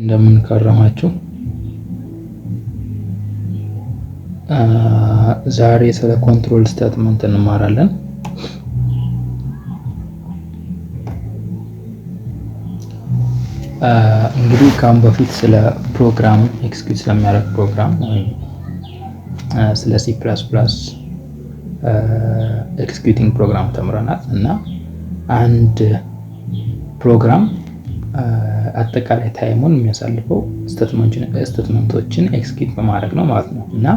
እንደምን ከረማችሁ። ዛሬ ስለ ኮንትሮል ስቴትመንት እንማራለን። እንግዲህ ካሁን በፊት ስለ ፕሮግራም ኤክስኪዩት ስለሚያደርግ ፕሮግራም ወይም ስለ C++ ኤክስኪዩቲንግ ፕሮግራም ተምረናል እና አንድ ፕሮግራም አጠቃላይ ታይሙን የሚያሳልፈው ስቴትመንቶችን ኤክስኪዩት በማድረግ ነው ማለት ነው። እና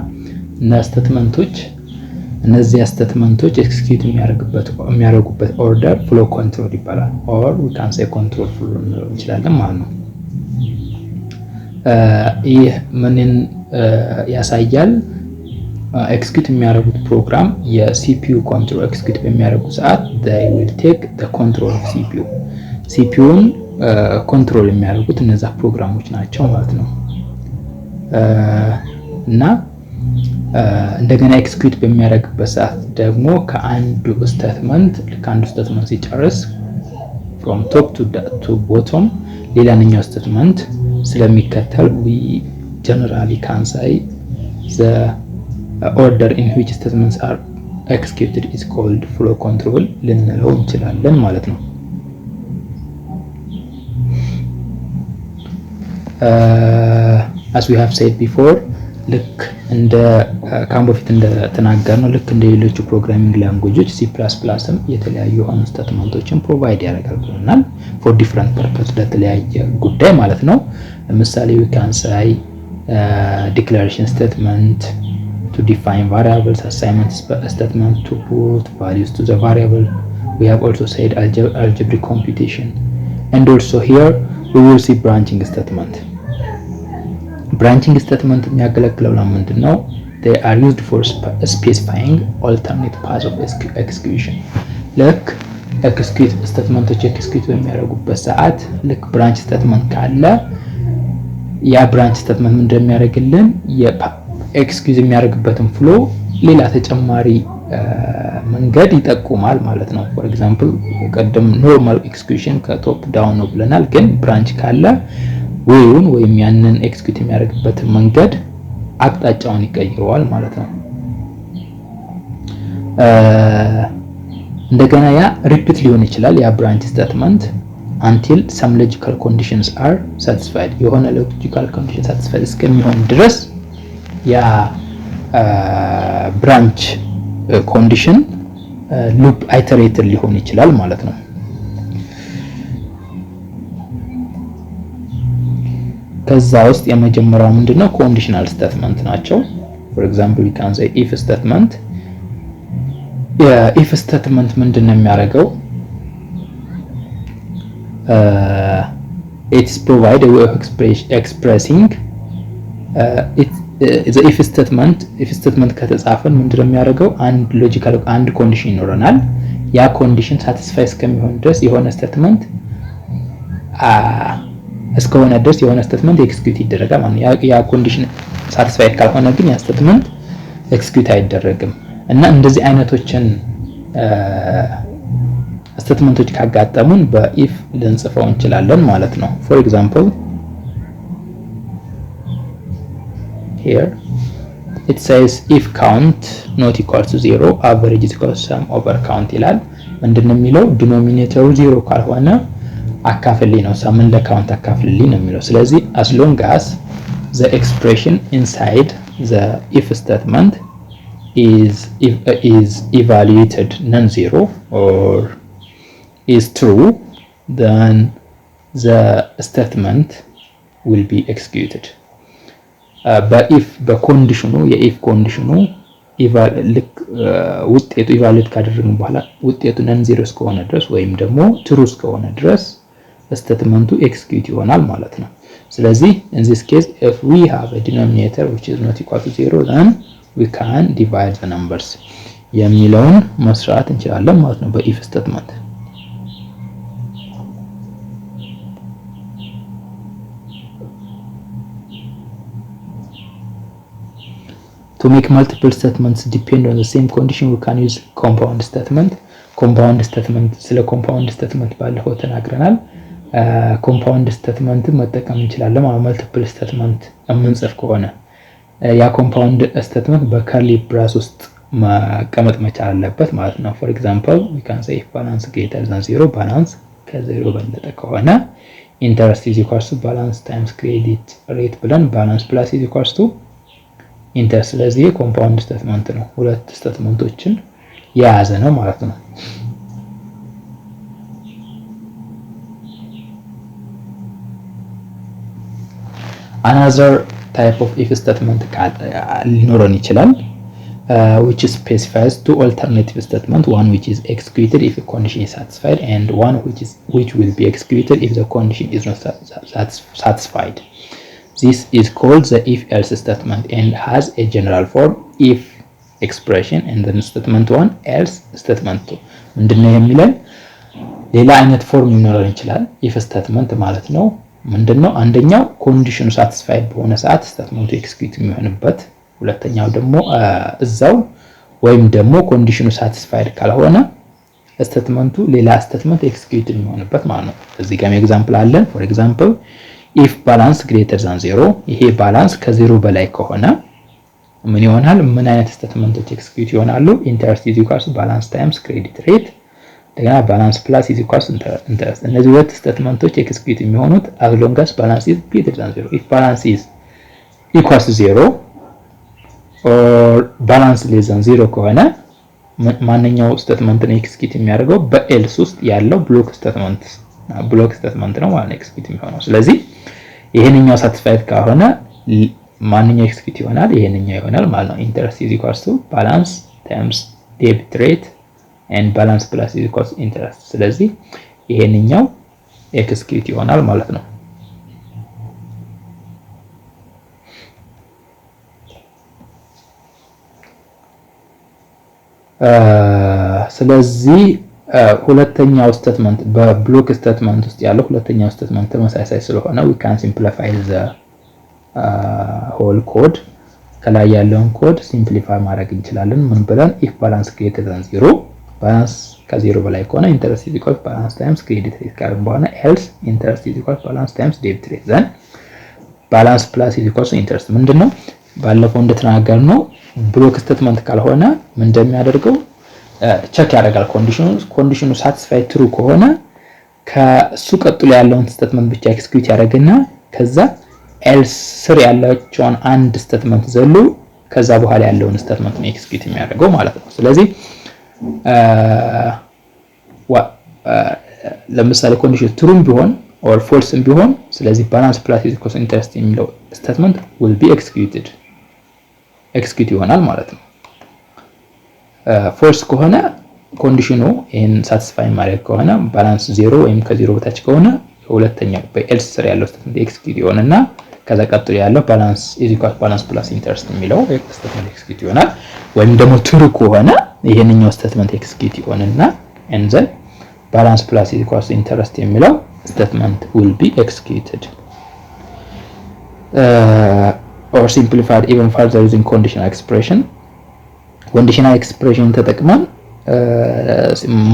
እነዚህ ስቴትመንቶች ኤክስኪዩት የሚያደርጉበት ኦርደር ፍሎ ኮንትሮል ይባላል። ኦር ዊ ካን ሴይ ኮንትሮል ፍሎ እንችላለን ማለት ነው። ይህ ምንን ያሳያል? ኤክስኪዩት የሚያደርጉት ፕሮግራም የሲፒዩ ኮንትሮል ኤክስኪዩት በሚያደርጉ ሰዓት they will take the control of CPU ሲፒዩን ኮንትሮል የሚያደርጉት እነዛ ፕሮግራሞች ናቸው ማለት ነው። እና እንደገና ኤክስኪዩት በሚያደርግበት ሰዓት ደግሞ ከአንዱ ስቴትመንት ሲጨርስ from top to bottom ሌላኛው ስቴትመንት ስለሚከተል we generally can say the order in which statements are executed is called flow control ልንለው እንችላለን ማለት ነው። As we have said before ልክ እንደ ካሁን በፊት እንደተናገርነው ልክ እንደ ሌሎቹ ፕሮግራሚንግ ላንጉጆች C++ም የተለያዩ የሆኑ ስቴትመንቶችን ፕሮቫይድ ያደርጋል ብለናል። for different purpose ለተለያየ ጉዳይ ማለት ነው። ለምሳሌ we can say declaration statement to define variables, assignment statement to put values to the variable. We have also said algebraic computation, and also here we will see branching statement. Branching statement የሚያገለግለው ለምንድን ነው? They are used for specifying alternate paths of execution. ልክ ኤክስኪዩት ስቴትመንቶች ኤክስኪዩት በሚያደርጉበት ሰዓት ልክ ብራንች ስቴትመንት ካለ ያ ብራንች ስቴትመንት ምን እንደሚያደርግልን ኤክስኪዩት የሚያደርግበትን ፍሎ ሌላ ተጨማሪ መንገድ ይጠቁማል ማለት ነው። ፎር ኤግዛምፕል ቀደም ኖርማል ኤክስኪዩሽን ከቶፕ ዳውን ነው ብለናል። ግን ብራንች ካለ ወይውን ወይም ያንን ኤክስኪዩት የሚያደርግበትን መንገድ አቅጣጫውን ይቀይረዋል ማለት ነው። እንደገና ያ ሪፒት ሊሆን ይችላል ያ ብራንች ስቴትመንት until some logical conditions are satisfied የሆነ logical condition satisfied እስከሚሆን ድረስ ያ ብራንች ኮንዲሽን ሉፕ አይተሬትድ ሊሆን ይችላል ማለት ነው። ከዛ ውስጥ የመጀመሪያው ምንድነው? ኮንዲሽናል ስቴትመንት ናቸው። for example we can say if statement if statement ምንድነው የሚያደርገው? it's provide a way of expressing the if statement ከተጻፈን ምንድነው የሚያደርገው? አንድ ኮንዲሽን ይኖረናል። ያ ኮንዲሽን ሳቲስፋይ እስከሚሆን ድረስ የሆነ ስቴትመንት እስከሆነ ድረስ የሆነ ስቴትመንት ኤክስኪዩት ይደረጋል ማለት ነው። ያ ኮንዲሽን ሳቲስፋይ ካልሆነ ግን ያ ስቴትመንት ኤክስኪዩት አይደረግም። እና እንደዚህ አይነቶችን ስቴትመንቶች ካጋጠሙን በኢፍ ልንጽፈው እንችላለን ማለት ነው። for example here it says if count not equal to 0 average is equal to sum over count ይላል። ምንድነው የሚለው? ዲኖሚኔተሩ 0 ካልሆነ አካፍልኝ ነው፣ ሰምን ለካውንት አካፍልኝ ነው የሚለው። ስለዚህ as long as the expression inside the if statement is evaluated non-zero or is true, then the statement will be executed. በኮንዲሽኑ የኢፍ ኮንዲሽኑ ውጤቱ ኢቫሉዌት ካደረግን በኋላ ውጤቱ non-zero እስከሆነ ድረስ ወይም ደግሞ true እስከሆነ ድረስ ስቴትመንቱ ኤክስኪዩት ይሆናል ማለት ነው። ስለዚህ in this case if we have a denominator which is not equal to 0 then we can divide the numbers የሚለውን መስራት እንችላለን ማለት ነው በኢፍ ስቴትመንት። To make multiple statements depend on the same condition we can use compound statement. compound statement ስለ compound statement ባለፈው ተናግረናል። ኮምፓውንድ ስቴትመንት መጠቀም እንችላለን ማለት መልቲፕል ስቴትመንት የምንጽፍ ከሆነ ያ ኮምፓውንድ ስቴትመንት በከርሊ ብራስ ውስጥ መቀመጥ መቻል አለበት ማለት ነው። ፎር ኤግዛምፕል we can say if balance greater than 0 ባላንስ ከ0 በለጠ ከሆነ interest is equals to balance times credit rate ብለን balance plus is equals to interest። ስለዚህ ኮምፓውንድ ስቴትመንት ነው፣ ሁለት ስቴትመንቶችን የያዘ ነው ማለት ነው። another type of if statement ሊኖረን ይችላል which specifies two alternative statement, one which is executed if a condition is satisfied and one which will be executed if the condition is not satisfied. This is called the if else statement and has a general form if expression and then statement 1 else statement 2 ምንድነው የሚለን ሌላ አይነት ፎርም ሊኖረን ይችላል if statement ማለት ነው። ምንድነው አንደኛው ኮንዲሽኑ ሳቲስፋይድ በሆነ ሰዓት ስቴትመንቱ ኤክስኪዩት የሚሆንበት፣ ሁለተኛው ደግሞ እዛው ወይም ደግሞ ኮንዲሽኑ ሳቲስፋይድ ካልሆነ ስቴትመንቱ ሌላ ስቴትመንት ኤክስኪዩት የሚሆንበት ማለት ነው። እዚህ ጋር ኤግዛምፕል አለን። ፎር ኤግዛምፕል if balance greater than 0 ይሄ ባላንስ ከዜሮ በላይ ከሆነ ምን ይሆናል? ምን አይነት ስቴትመንቶች ኤክስኪዩት ይሆናሉ? interest is equals to balance times credit rate እንደገና balance plus is equals to interest። እነዚህ ሁለት ስቴትመንቶች ኤክስኪዩት የሚሆኑት as long as balance is greater than 0 if balance is equals to 0 or balance less than 0 ከሆነ ማንኛው ስቴትመንት ነው ኤክስኪዩት የሚያደርገው? በኤልስ ውስጥ ያለው ብሎክ ስቴትመንት ነው ማለት ኤክስኪዩት የሚሆነው። ስለዚህ ይሄንኛው ሳቲስፋይድ ከሆነ ማንኛው ኤክስኪዩት ይሆናል? ይሄንኛው ይሆናል ማለት ነው። interest is equals to balance times debit rate and balance plus is equals to interest። ስለዚህ ይሄንኛው ኤክስኪዩት ይሆናል ማለት ነው። ስለዚህ ሁለተኛው ስቴትመንት በብሎክ ስቴትመንት ውስጥ ያለው ሁለተኛው ስቴትመንት ተመሳሳይ ስለሆነ we can simplify the whole code። ከላይ ያለውን ኮድ ሲምፕሊፋይ ማድረግ እንችላለን። ምን ብለን if balance greater than 0 ባላንስ ከ0 በላይ ከሆነ interest is equal to balance times credit rate ካልን በኋላ else interest is equal to balance times debit rate then balance plus is equal to interest። ምንድነው ባለፈው እንደተናገርነው ብሎክ ስቴትመንት ካልሆነ ምን እንደሚያደርገው ቼክ ያደርጋል። ኮንዲሽኑ ሳቲስፋይድ ትሩ ከሆነ ከሱ ቀጥሎ ያለውን ስቴትመንት ብቻ ኤክስኪዩት ያደርግና ከዛ ኤልስ ስር ያለችውን አንድ ስቴትመንት ዘሎ ከዛ በኋላ ያለውን ስቴትመንት ነው ኤክስኪዩት የሚያደርገው ማለት ነው። ስለዚህ ለምሳሌ ኮንዲሽን ትሩም ቢሆን ኦር ፎልስም ቢሆን ስለዚህ ባላንስ ፕላስ ኢዝ ኢኳል ቱ ኢንተረስት የሚለው ስቴትመንት will be executed ኤክስኪዩት ይሆናል ማለት ነው። ፎልስ ከሆነ ኮንዲሽኑ ይሄን ሳቲስፋይ ማድረግ ከሆነ ባላንስ 0 ወይም ከ0 በታች ከሆነ ሁለተኛው በኤልስ ስር ያለው ስቴትመንት ኤክስኪዩት ይሆንና ከዛ ቀጥሎ ያለው ባላንስ ኢዝ ኢኳል ቱ ባላንስ ፕላስ ኢንተረስት የሚለው ስቴትመንት ኤክስኪዩት ይሆናል። ወይም ደግሞ ትሩ ከሆነ ይሄንኛው ስቴትመንት ኤክስኪዩት ይሆንና and then balance plus is equal to interest የሚለው statement will be executed or simplified even further using conditional expression። conditional expression ተጠቅመን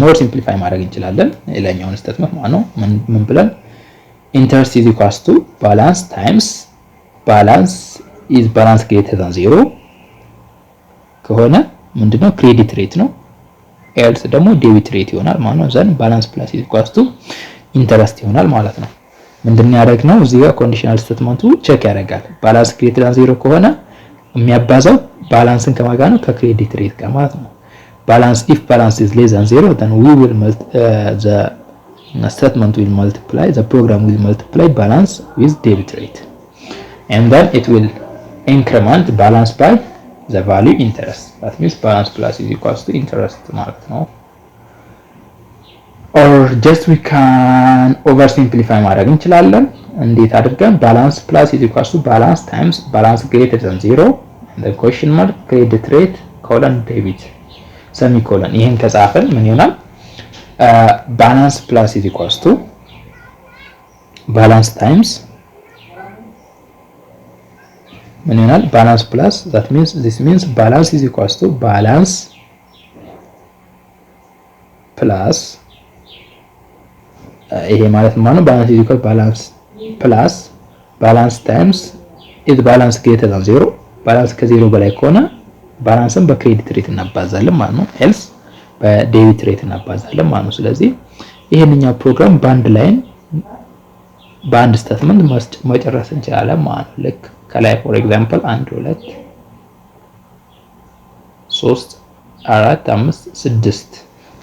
more simplify ማድረግ እንችላለን ሌላኛውን ስቴትመንት ማለት ነው። ምን ብለን interest is equal to balance times balance is balance greater than 0 ከሆነ ምንድነው ክሬዲት ሬት ነው ኤልስ ደግሞ ዴቢት ሬት ይሆናል ማለት ነው። ዘን ባላንስ ፕላስ ኢዝ ኢኳልስ ቱ ኢንተረስት ይሆናል ማለት ነው። ምንድነው ያደረግነው እዚህ ጋር ኮንዲሽናል ስቴትመንቱ ቼክ ያደርጋል። ባላንስ ግሬተር ዛን 0 ከሆነ የሚያባዛው ባላንስን ከማጋ ነው ከክሬዲት ሬት ጋር ማለት ነው። ባላንስ if balance is less than 0 then we will the statement will multiply the program will multiply balance with debit rate and then it will increment balance by the value interest. That means balance plus is equals to interest ማለት ነው። or just we can oversimplify ማድረግ እንችላለን። እንዴት አድርገን balance plus is equals to balance times balance greater than 0 and the question mark credit rate colon debit semicolon ይሄን ከጻፈን ምን ይሆናል? balance plus is equals to balance times ምን ይሆናል? balance plus that means this means balance is equals to balance plus ይሄ ማለት ማለት ነው ባላንስ ኢዝ ኢኳል ባላንስ ፕላስ ባላንስ ታይምስ ኢዝ ባላንስ ግሬተር ዛን 0 ባላንስ ከ0 በላይ ከሆነ ባላንስን በክሬዲት ሬት እናባዛለን ማለት ነው። ኤልስ በዴቢት ሬት እናባዛለን ማለት ነው። ስለዚህ ይሄንኛው ፕሮግራም በአንድ ላይን በአንድ ስቴትመንት መጨረስ እንችላለን ማለት ነው። ልክ ከላይ ፎር ኤግዛምፕል 1 2 3 4 5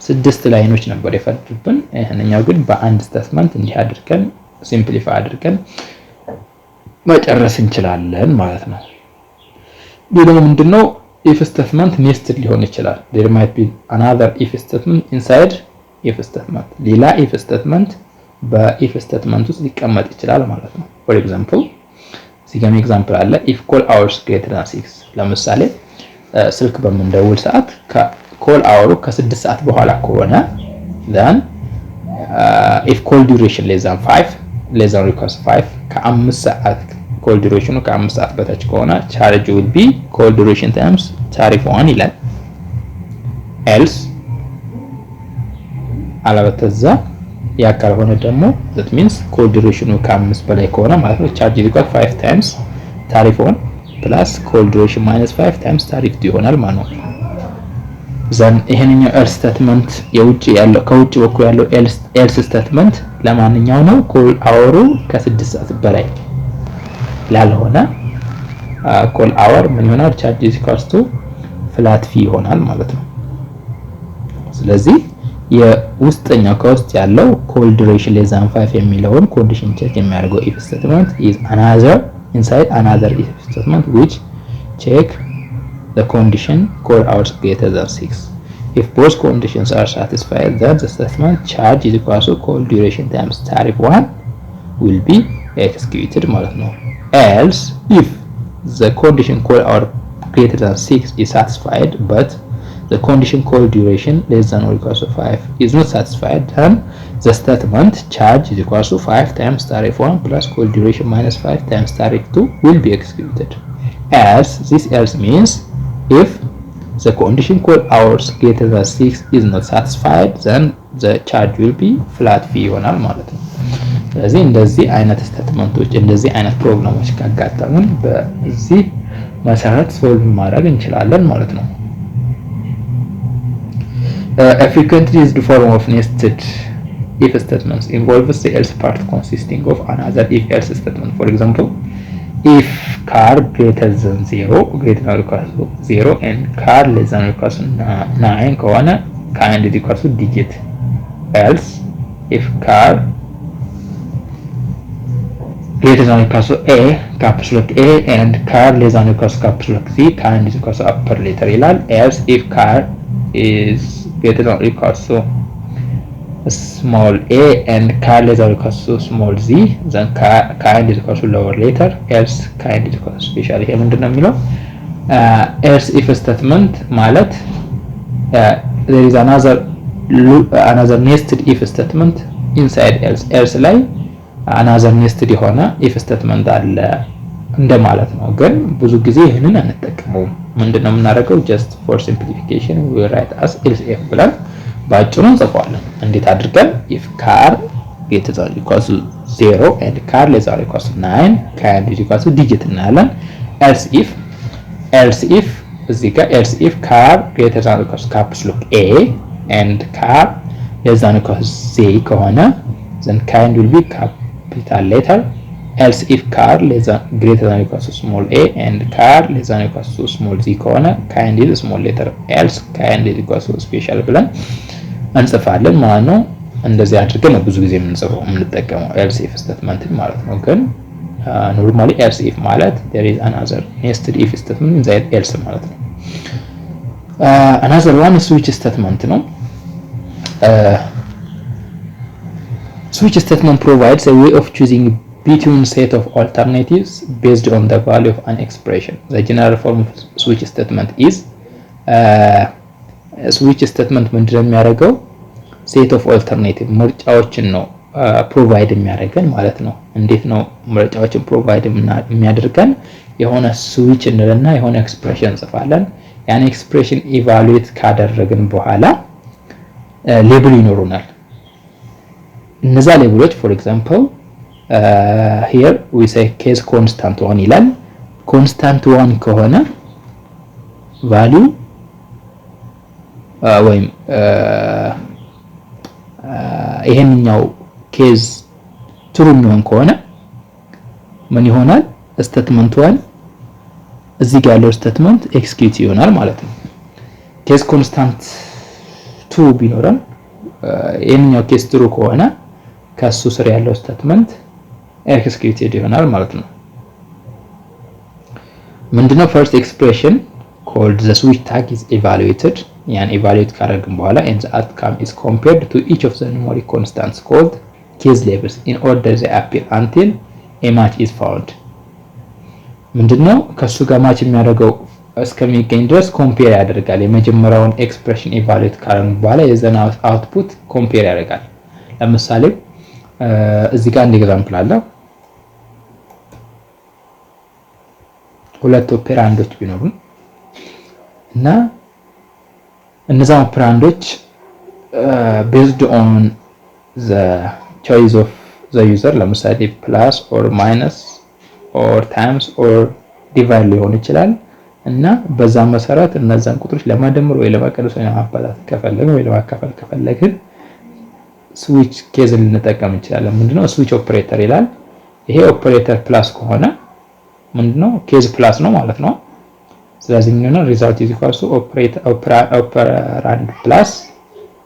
6 ላይኖች ነበር የፈጠሩብን። ይሄንኛው ግን በአንድ ስቴትመንት እንዲህ አድርገን ሲምፕሊፋይ አድርገን መጨረስ እንችላለን ማለት ነው። ሌላው ምንድነው if statement nested ሊሆን ይችላል። there might be another if statement inside if statement ሌላ if statement በኢፍ ስቴትመንት ውስጥ ሊቀመጥ ይችላል ማለት ነው። for example እዚህ ጋር ኤግዛምፕል አለ if call hours greater than 6 ለምሳሌ ስልክ በምንደውል ሰዓት ኮል አወሩ ከ6 ሰዓት በኋላ ከሆነ then if call duration less than 5 less than request 5 ከ5 ሰዓት call duration ከ5 ሰዓት በታች ከሆነ charge will be call duration times tariff 1 ይላል። else አለበተዛ ያ ካልሆነ ደግሞ that means call duration ከ5 በላይ ከሆነ ማለት ነው charge is equal 5 times tariff 1 plus call duration minus 5 times tariff 2 ይሆናል ማለት ነው። ዘን ይሄንኛው ኤልስ ስቴትመንት የውጭ ያለው ከውጭ በኩል ያለው ኤልስ ስቴትመንት ለማንኛው ነው ኮል አወሩ ከ6 ሰዓት በላይ ላልሆነ ኮል አወር ምን ይሆናል charge is equal to flat fee ይሆናል ማለት ነው። ስለዚህ የውስጠኛው ከውስጥ ያለው call duration less than 5 የሚለውን ኮንዲሽን ቼክ የሚያደርገው if statement is another inside another if statement which check the condition call hours greater than 6. If both conditions are satisfied, then the statement charge is equal to call duration times tariff 1 will be executed ማለት ነው። Else if the condition call hour greater than 6 is satisfied but the condition call duration less than or equal to 5 is not satisfied, then the statement charge is equal to 5 times tariff 1 plus call duration minus 5 times tariff 2 will be executed. Else this else means if the condition call hours greater than 6 is not satisfied, then the charge will be flat fee ይሆናል ማለት ነው። ስለዚህ እንደዚህ አይነት ስቴትመንቶች እንደዚህ አይነት ፕሮብሌሞች ካጋጠሙን በዚህ መሰረት ሶልቭ ማድረግ እንችላለን ማለት ነው። A frequently used form of nested if statements involves the else part consisting of another if else statement. For example, if car greater than 0 greater than or equal to 0 and car less than or equal to 9 ከሆነ kind is equal to digit. Else if car greater than or equal to a caps lock a and car less than or equal to caps lock z kind is equal to upper letter ይላል። Else if car is greater than or equal to small a and car less than or equal to small z then kind is equal to lower letter. Else kind is equal to special. ይሄ ምንድነው የሚለው else if statement ማለት there is another nested if statement inside else ላይ another nested የሆነ if statement አለ እንደማለት ነው። ግን ብዙ ጊዜ ይሄንን አንጠቀመውም። ምንድነው የምናደርገው just for simplification we write as else if ብለን ባጭሩ እንጽፈዋለን። እንዴት አድርገን if car greater than or equal to 0 and car less than or equal to 9 kind is equal to digit እናያለን። else if እዚህ ጋር else if car greater than or equal to caps lock a and car less than or equal to z ከሆነ then kind will be capital letter. Else if car greater than or equal to small a and car less than or equal to small z ከሆነ kind is small letter. Else kind is equal to special ብለን እንጽፋለን ማለት ነው። እንደዚህ አድርገን ነው ብዙ ጊዜ የምንጠቀመው else if statement ማለት ነው። ግን ኖርማሊ else if ማለት there is another nested if statement inside else ማለት ነው። another one switch statement ነው። switch statement provides a way of choosing between set of alternatives based on the value of an expression. The general form of switch statement is switch statement ምንድነው የሚያደርገው set of alternative ምርጫዎችን ነው ፕሮቫይድ የሚያደርገን ማለት ነው። እንዴት ነው ምርጫዎችን ፕሮቫይድ የሚያደርገን? የሆነ ስዊች እንልና የሆነ ኤክስፕሬሽን እንጽፋለን። ያን ኤክስፕሬሽን ኢቫሉዌት ካደረግን በኋላ ሌብል ይኖሩናል። እነዛ ሌብሎች for example here we say case constant 1 ይላል። constant 1 ከሆነ value ወይም ይሄንኛው ኬዝ ትሩ የሚሆን ከሆነ ምን ይሆናል? ስቴትመንት 1 እዚህ ጋር ያለው ስቴትመንት ኤክስኪዩት ይሆናል ማለት ነው። ኬዝ ኮንስታንት 2 ቢኖረን ይሄንኛው ኬዝ ትሩ ከሆነ ከሱ ስር ያለው ስቴትመንት ኤክስኪዩትድ ይሆናል ማለት ነው። ምንድነው first expression called the switch tag is evaluated ያን evaluate ካደረግን በኋላ and the outcome is compared to each of the numeric constants called case labels in order they appear until a match is found ምንድነው ከሱ ጋር ማች የሚያደርገው እስከሚገኝ ድረስ ኮምፔር ያደርጋል። የመጀመሪያውን ኤክስፕሬሽን evaluate ካደረግን በኋላ የዘና አውትፑት ኮምፔር ያደርጋል። ለምሳሌ እዚህ ጋር አንድ ኤግዛምፕል አለ። ሁለት ኦፔራንዶች ቢኖሩን እና እነዛ ኦፔራንዶች based on the choice of the user ለምሳሌ plus or minus or times or divide ሊሆን ይችላል እና በዛ መሰረት እነዛን ቁጥሮች ለማደመር ወይ ለማቀነስ ወይ ለማባዛት ከፈለግን ወይ ለማካፈል ከፈለግን ስዊች ኬዝ ልንጠቀም እንችላለን። ምንድነው ስዊች ኦፕሬተር ይላል። ይሄ ኦፕሬተር ፕላስ ከሆነ ምንድነው ኬዝ ፕላስ ነው ማለት ነው። ስለዚህ ምንድነው ሪዛልት ኢዝ ኢኳልስ ቱ ኦፐራንድ ፕላስ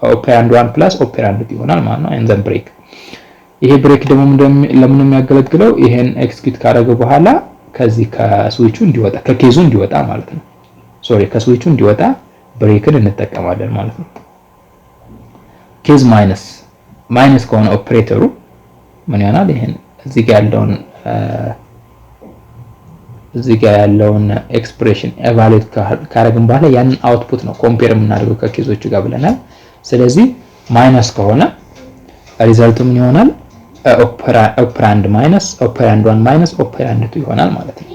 ኦፐራንድ 1 ፕላስ ኦፐራንድ ይሆናል ማለት ነው። ኤንድ ብሬክ ይሄ ብሬክ ደግሞ ለምን ነው የሚያገለግለው? ይሄን ኤክስኪዩት ካደረገ በኋላ ከዚህ ከስዊቹ እንዲወጣ ከኬዙ እንዲወጣ ማለት ነው። ሶሪ ከስዊቹ እንዲወጣ ብሬክን እንጠቀማለን ማለት ነው። ኬዝ ማይነስ ከሆነ ኦፕሬተሩ ምን ይሆናል? ይሄን እዚህ ጋር ያለውን ኤክስፕሬሽን ኤቫሉዌት ካደረግን በኋላ ያንን አውትፑት ነው ኮምፔር የምናደርገው ከኬዞቹ ጋር ብለናል። ስለዚህ ማይነስ ከሆነ ሪዛልቱ ምን ይሆናል? ኦፐራንድ ማይነስ ኦፐራንድ 1 ማይነስ ኦፐራንድ 2 ይሆናል ማለት ነው።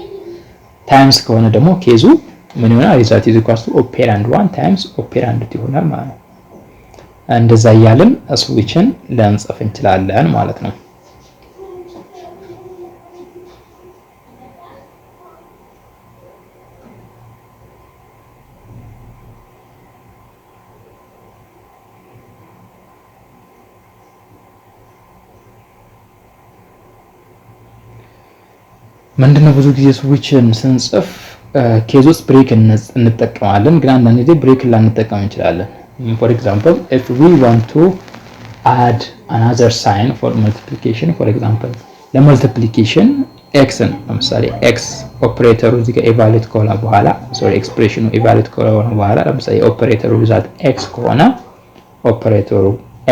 ታይምስ ከሆነ ደግሞ ኬዙ ምን ይሆናል? ሪዛልት ኢዝ ኢኳልስ ቱ ኦፐራንድ 1 ታይምስ ኦፐራንድ 2 ይሆናል ማለት ነው። እንደዛ እያልን ስዊችን ልንጽፍ እንችላለን ማለት ነው። ምንድነው ብዙ ጊዜ ስዊችን ስንጽፍ ኬዝ ውስጥ ብሬክ እንጠቀማለን፣ ግን አንዳንድ ጊዜ ብሬክ ላንጠቀም እንችላለን። for example if we want to add another sign for multiplication for example ለመልቲፕሊኬሽን x ለምሳሌ x ኦፕሬተሩ እዚህ ጋር ኢቫሉዌት ከሆነ በኋላ ኤክስፕሬሽኑ ኢቫሉዌት ከሆነ በኋላ ለምሳሌ ኦፕሬተሩ ሪዛልት x ከሆነ ኦፕሬተሩ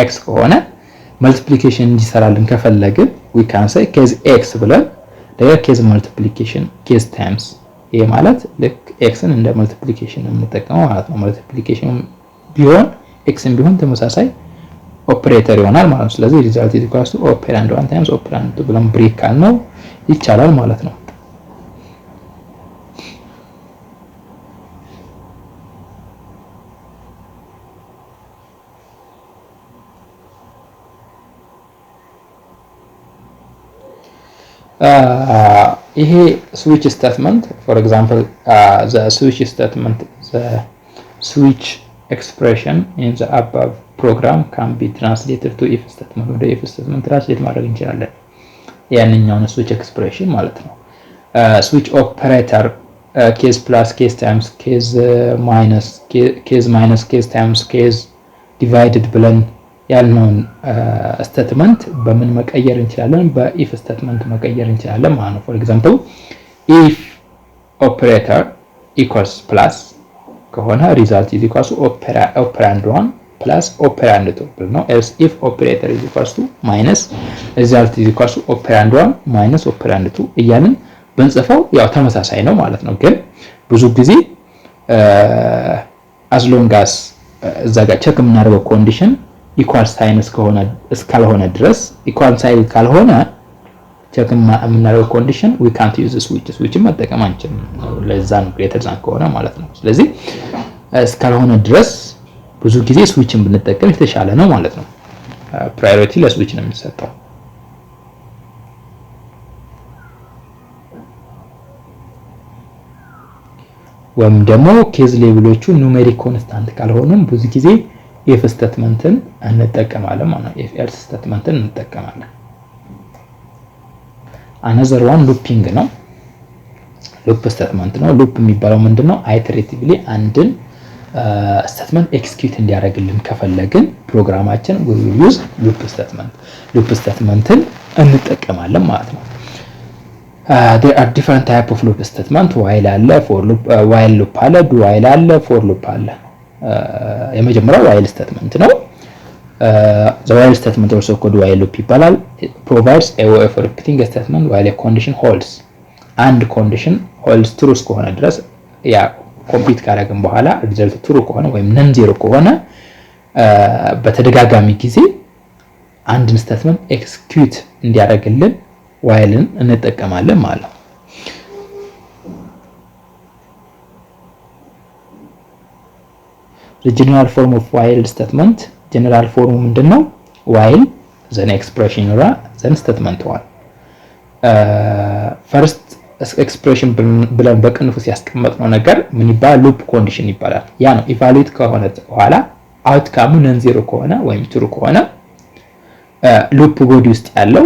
x ከሆነ መልቲፕሊኬሽን እንዲሰራልን ከፈለግን we can say case x ብለን ኬዝ መልቲፕሊኬሽን ኬዝ ታይምስ ይሄ ማለት ልክ ኤክስን እንደ መልቲፕሊኬሽን የምንጠቀመው ማለት ነው። መልቲፕሊኬሽን ቢሆን ኤክስን ቢሆን ተመሳሳይ ኦፕሬተር ይሆናል ማለት ነው። ስለዚህ ሪዛልት ኢዝ ኢኳልስ ቱ ኦፐራንድ 1 ታይምስ ኦፐራንድ 2 ብለን ብሬክ ካልነው ይቻላል ማለት ነው። ይሄ ስዊች ስቴትመንት for example the switch statement the switch expression in the above program can be translated to if statement ወደ if statement ትራንስሌት ማድረግ እንችላለን። ያንኛውን switch expression ማለት ነው። switch operator case plus case times case minus case times case divided ብለን ያልነውን ስቴትመንት በምን መቀየር እንችላለን? በኢፍ ስቴትመንት መቀየር እንችላለን ማለት ነው። for example if operator equals plus ከሆነ result is equals to operand 1 plus operand 2 ነው። else if operator is equals to minus result is equals to operand 1 minus operand 2 እያልን ብንጽፈው ያው ተመሳሳይ ነው ማለት ነው። ግን ብዙ ጊዜ as long as እዛ ጋር ቼክ የምናደርገው ኮንዲሽን ኢኳል ሳይንስ ከሆነ እስካልሆነ ድረስ ኢኳል ሳይን ካልሆነ ቼክ የምናደርገው ኮንዲሽን we can't use switch መጠቀም አንችልም። ለዛ ነው ግሬተር ዛን ከሆነ ማለት ነው። ስለዚህ እስካልሆነ ድረስ ብዙ ጊዜ ስዊችን ብንጠቀም የተሻለ ነው ማለት ነው። ፕራዮሪቲ ለስዊች ነው የሚሰጠው። ወይም ደግሞ ኬዝ ሌብሎቹ ኑሜሪክ ኮንስታንት ካልሆኑም ብዙ ጊዜ ኢፍ ስቴትመንትን እንጠቀማለን ማለት ነው። ኢፍ ኤልስ ስቴትመንትን እንጠቀማለን። አነዘር ዋን ሉፒንግ ነው። ሉፕ ስቴትመንት ነው። ሉፕ የሚባለው ምንድነው? አይተሬቲቭሊ አንድን ስቴትመንት ኤክስኪዩት እንዲያደርግልን ከፈለግን ፕሮግራማችን we will use loop statement loop statemenትን እንጠቀማለን ማለት ነው። there are different type of loop statement while አለ for loop while loop አለ do while አለ for loop አለ። የመጀመሪያው while statement ነው። the while statement also called while loop ይባላል። it provides a way of repeating a statement while a condition holds and condition holds true ከሆነ ድረስ ያ ኮምፕሊት ካደረግን በኋላ ሪዘልት ትሩ ከሆነ ወይም ነን ዜሮ ከሆነ በተደጋጋሚ ጊዜ አንድን ስቴትመንት ኤክስኪዩት እንዲያደርግልን ዋይልን እንጠቀማለን ማለት ነው። the general form of while statement general form ምንድነው? while then expression ራ then statement one first ኤክስፕሬሽን ብለን በቅንፉ ሲያስቀምጥነው ነገር ምን ይባላል? ሉፕ ኮንዲሽን ይባላል። ያ ነው ኢቫሉዌት ከሆነ በኋላ አውትካሙ ነን ዜሮ ከሆነ ወይም ትሩ ከሆነ ሉፕ ቦዲ ውስጥ ያለው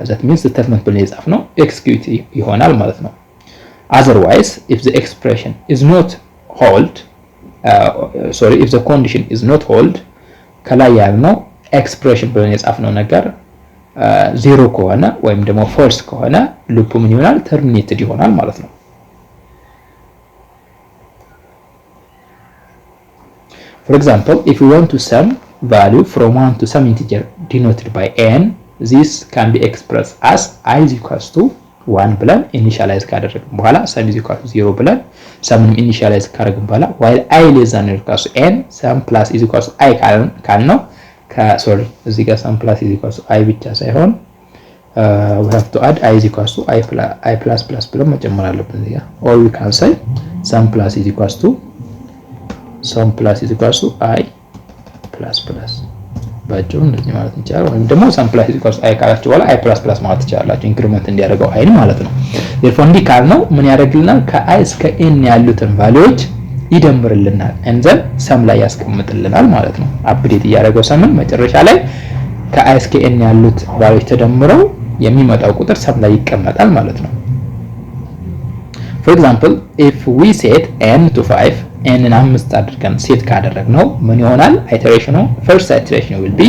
that means statement ብለን የጻፍነው ኤክስኪዩት ይሆናል ማለት ነው። otherwise if the expression is not hold if the condition is not hold ከላይ ያልነው ኤክስፕሬሽን ብለን የጻፍነው ነገር ዜሮ ከሆነ ወይም ደግሞ ፎልስ ከሆነ ሉፕ ምን ይሆናል? ተርሚኔትድ ይሆናል ማለት ነው። for example if we want to sum value from 1 to some integer denoted by n this can be expressed as I is equals to 1 ብለን ኢኒሻላይዝ ካደረግን በኋላ sum is equal to 0 ብለን sum ኢኒሻላይዝ ካደረግን በኋላ while I less than or equals to n sum plus is equals to I ካልነው እዚህ ጋር sum plus is equals to I ብቻ ሳይሆን we have to add I is equals to I plus plus ብለን መጨመር አለብን እዚህ ጋር or we can say sum plus is equals to I plus plus ባጭሩ እንደዚህ ማለት እንችላለን። ወይም ደግሞ sum plus is equals to I ካላችሁ በኋላ I plus plus ማለት ትችላላችሁ ኢንክሪመንት እንዲያደርገው I ማለት ነው። therefore እንዲህ ካልነው ምን ያደርግልናል? ከI እስከ n ያሉትን ቫልዩዎች ይደምርልናል and then sum ላይ ያስቀምጥልናል ማለት ነው። አፕዴት እያደረገው ሰምን መጨረሻ ላይ ከi እስከ n ያሉት ቫልዩዎች ተደምረው የሚመጣው ቁጥር sum ላይ ይቀመጣል ማለት ነው። for example if we set n to 5 n ን 5 አድርገን ሴት ካደረግነው ምን ይሆናል? ኢተሬሽኑ first iteration will be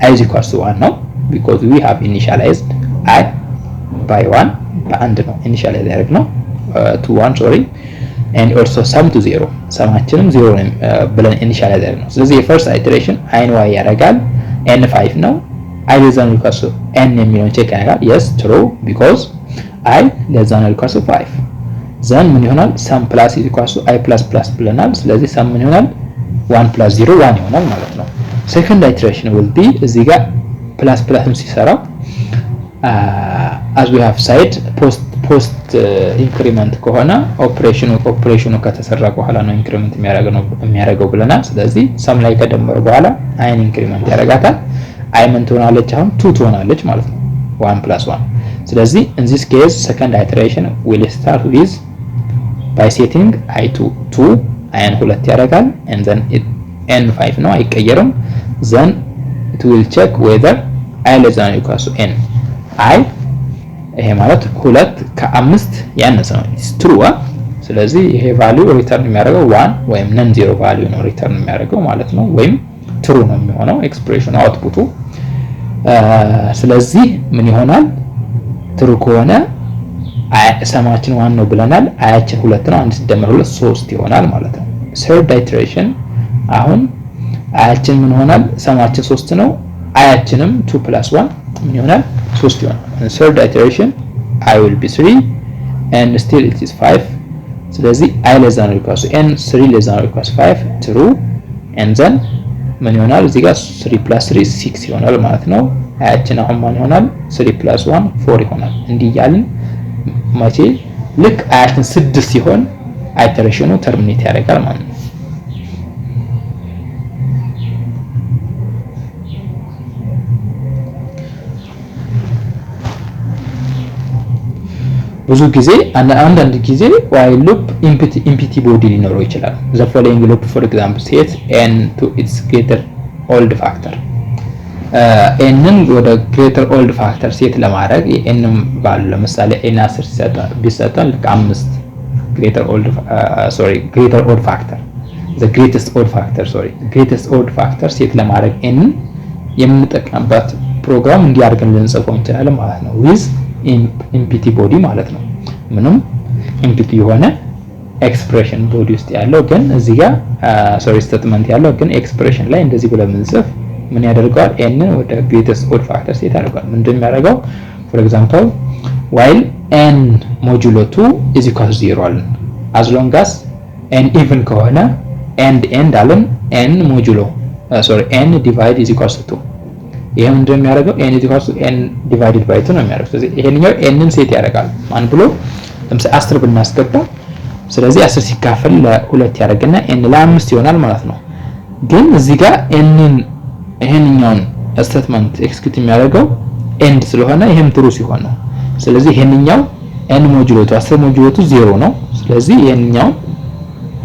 I is equals to 1 ነው because we have initialized I by 1 በአንድ ነው ኢኒሻላይዝ ያደረግነው to 1 sorry and also sum to 0 ሰማችንም 0 ነው ብለን ኢኒሻላይዝ ያደረግነው። ስለዚህ የፈርስት ኢተሬሽን i ነው ያደርጋል n 5 ነው I less than or equals to n የሚለውን ቼክ ያደርጋል yes true because I less than or equals to 5 then ምን ይሆናል? sum plus is equals to I plus plus ብለናል። ስለዚህ sum ምን ይሆናል? 1 plus 0 1 ይሆናል ማለት ነው። second iteration will be እዚህ ጋር plus plusም ሲሰራው as we have said post increment ከሆነ ኦፕሬሽኑ ከተሰራ በኋላ ነው ኢንክሪመንት የሚያደርገው ብለናል። ስለዚህ sum ላይ ከደመረ በኋላ i ኢንክሪመንት ያደርጋታል። i ምን ትሆናለች? አሁን 2 ትሆናለች ማለት ነው 1 plus 1 ስለዚህ in this case second iteration will start with by setting I to 2 i ን 2 ያደርጋል and then n 5 ነው አይቀየርም then it will check whether I less than or equals to n I ይሄ ማለት 2 ከ5 ያነሰ ነው is true ስለዚህ ይሄ ቫልዩ ሪተርን የሚያደርገው 1 ወይም ነን ዜሮ ቫልዩ ነው ሪተርን የሚያደርገው ማለት ነው ወይም true ነው የሚሆነው ኤክስፕሬሽን አውትፑቱ ስለዚህ ምን ይሆናል ትሩ ከሆነ ሰማችን 1 ነው ብለናል አያችን 2 ነው አንድ ሲደመር 2 3 ይሆናል ማለት ነው። third iteration አሁን አያችን ምን ይሆናል? ሰማችን 3 ነው አያችንም 2 plus 1 ምን ይሆናል? 3 ይሆናል። third iteration I will be 3 and still it is 5 ስለዚህ I less than or equals to n 3 less than or equals to 5 true and then ምን ይሆናል? እዚህ ጋር 3 plus 3 6 ይሆናል ማለት ነው። አያችን አሁን ማን ይሆናል? 3 plus 1 4 ይሆናል። እንዲህ እያልን ማቼ ልክ አያችን 6 ሲሆን ኢተሬሽኑ ተርሚኔት ያደርጋል ማለት ነው። ብዙ ጊዜ አንዳንድ ጊዜ while loop empty body ሊኖረው ይችላል። the following loop for example set n to its greater old factor n ወደ greater old factor ሴት ለማድረግ n ቫልዩ ለምሳሌ n 10 ቢሰጠን ልክ 5 greater old factor the greatest old factor ሴት ለማድረግ n የምንጠቀምበት ፕሮግራም እንዲያርገን ልንጽፈው እንችላለን ማለት ነው with empty body ማለት ነው። ምንም empty የሆነ ኤክስፕሬሽን ቦዲ ውስጥ ያለው ግን እዚህ ጋር ስቴትመንት ያለው ግን ኤክስፕሬሽን ላይ እንደዚህ ብለን ምንጽፍ ምን ያደርጋል? n ወደ greatest odd factor ሴት ያደርጋል። ምንድን የሚያደርገው for example while n modulo 2 is equal to 0 አለን as long as n even ከሆነ end አለን n modulo n divide is equal to 2 ይሄ ምንድን የሚያደርገው n is equal to n divided by 2 ነው የሚያደርገው። ስለዚህ ይሄንኛው n ን ሴት ያደርጋል ማን ብሎ ለምሳሌ 10 ብናስገባ ስለዚህ 10 ሲካፈል ለ2 ያደርግና n ለ5 ይሆናል ማለት ነው። ግን እዚህ ጋር n ን ይሄንኛውን ስቴትመንት ኤክስኪዩት የሚያደርገው end ስለሆነ ይሄም ትሩ ሲሆን ነው። ስለዚህ ይሄንኛው n ሞጁሎ 10 ሞጁሎ 0 ነው። ስለዚህ ይሄንኛው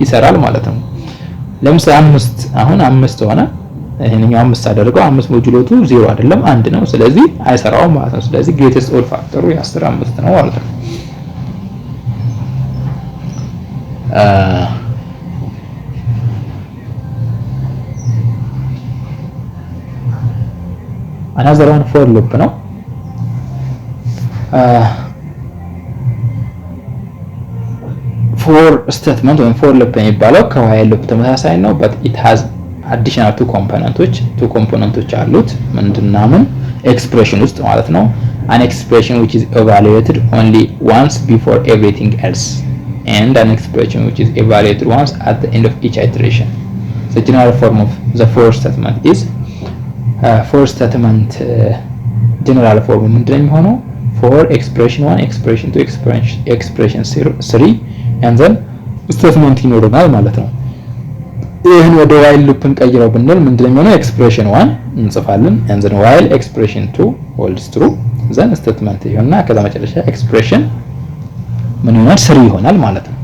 ይሰራል ማለት ነው። ለምሳሌ 5 አሁን 5 ሆነ ይሄንኛው 5 አደረገው 5 ሞጁሎ 0 አይደለም 1 ነው። ስለዚህ አይሰራውም ማለት ነው። ስለዚህ greatest odd factor የ10 5 ነው ማለት ነው። another one for loop ነው for statement ወይም for loop የሚባለው ከwhile loop ተመሳሳይ ነው but it has additional two components አሉት ምንድነው ምን expression ውስጥ ማለት ነው an expression which is evaluated only once before everything else and an expression which is evaluated once at the end of each iteration. The general form of the for statement is for statement general form ምንድነው የሚሆነው for expression 1 expression 2 expression 3 and then statement ይኖረናል ማለት ነው። ይሄን ወደ while loop እንቀይረው ብንል ምንድነው የሚሆነው expression 1 እንጽፋለን and then while expression 2 holds true then statement ይሆንና ከዛ መጨረሻ expression ምን ይሆናል 3 ይሆናል ማለት ነው።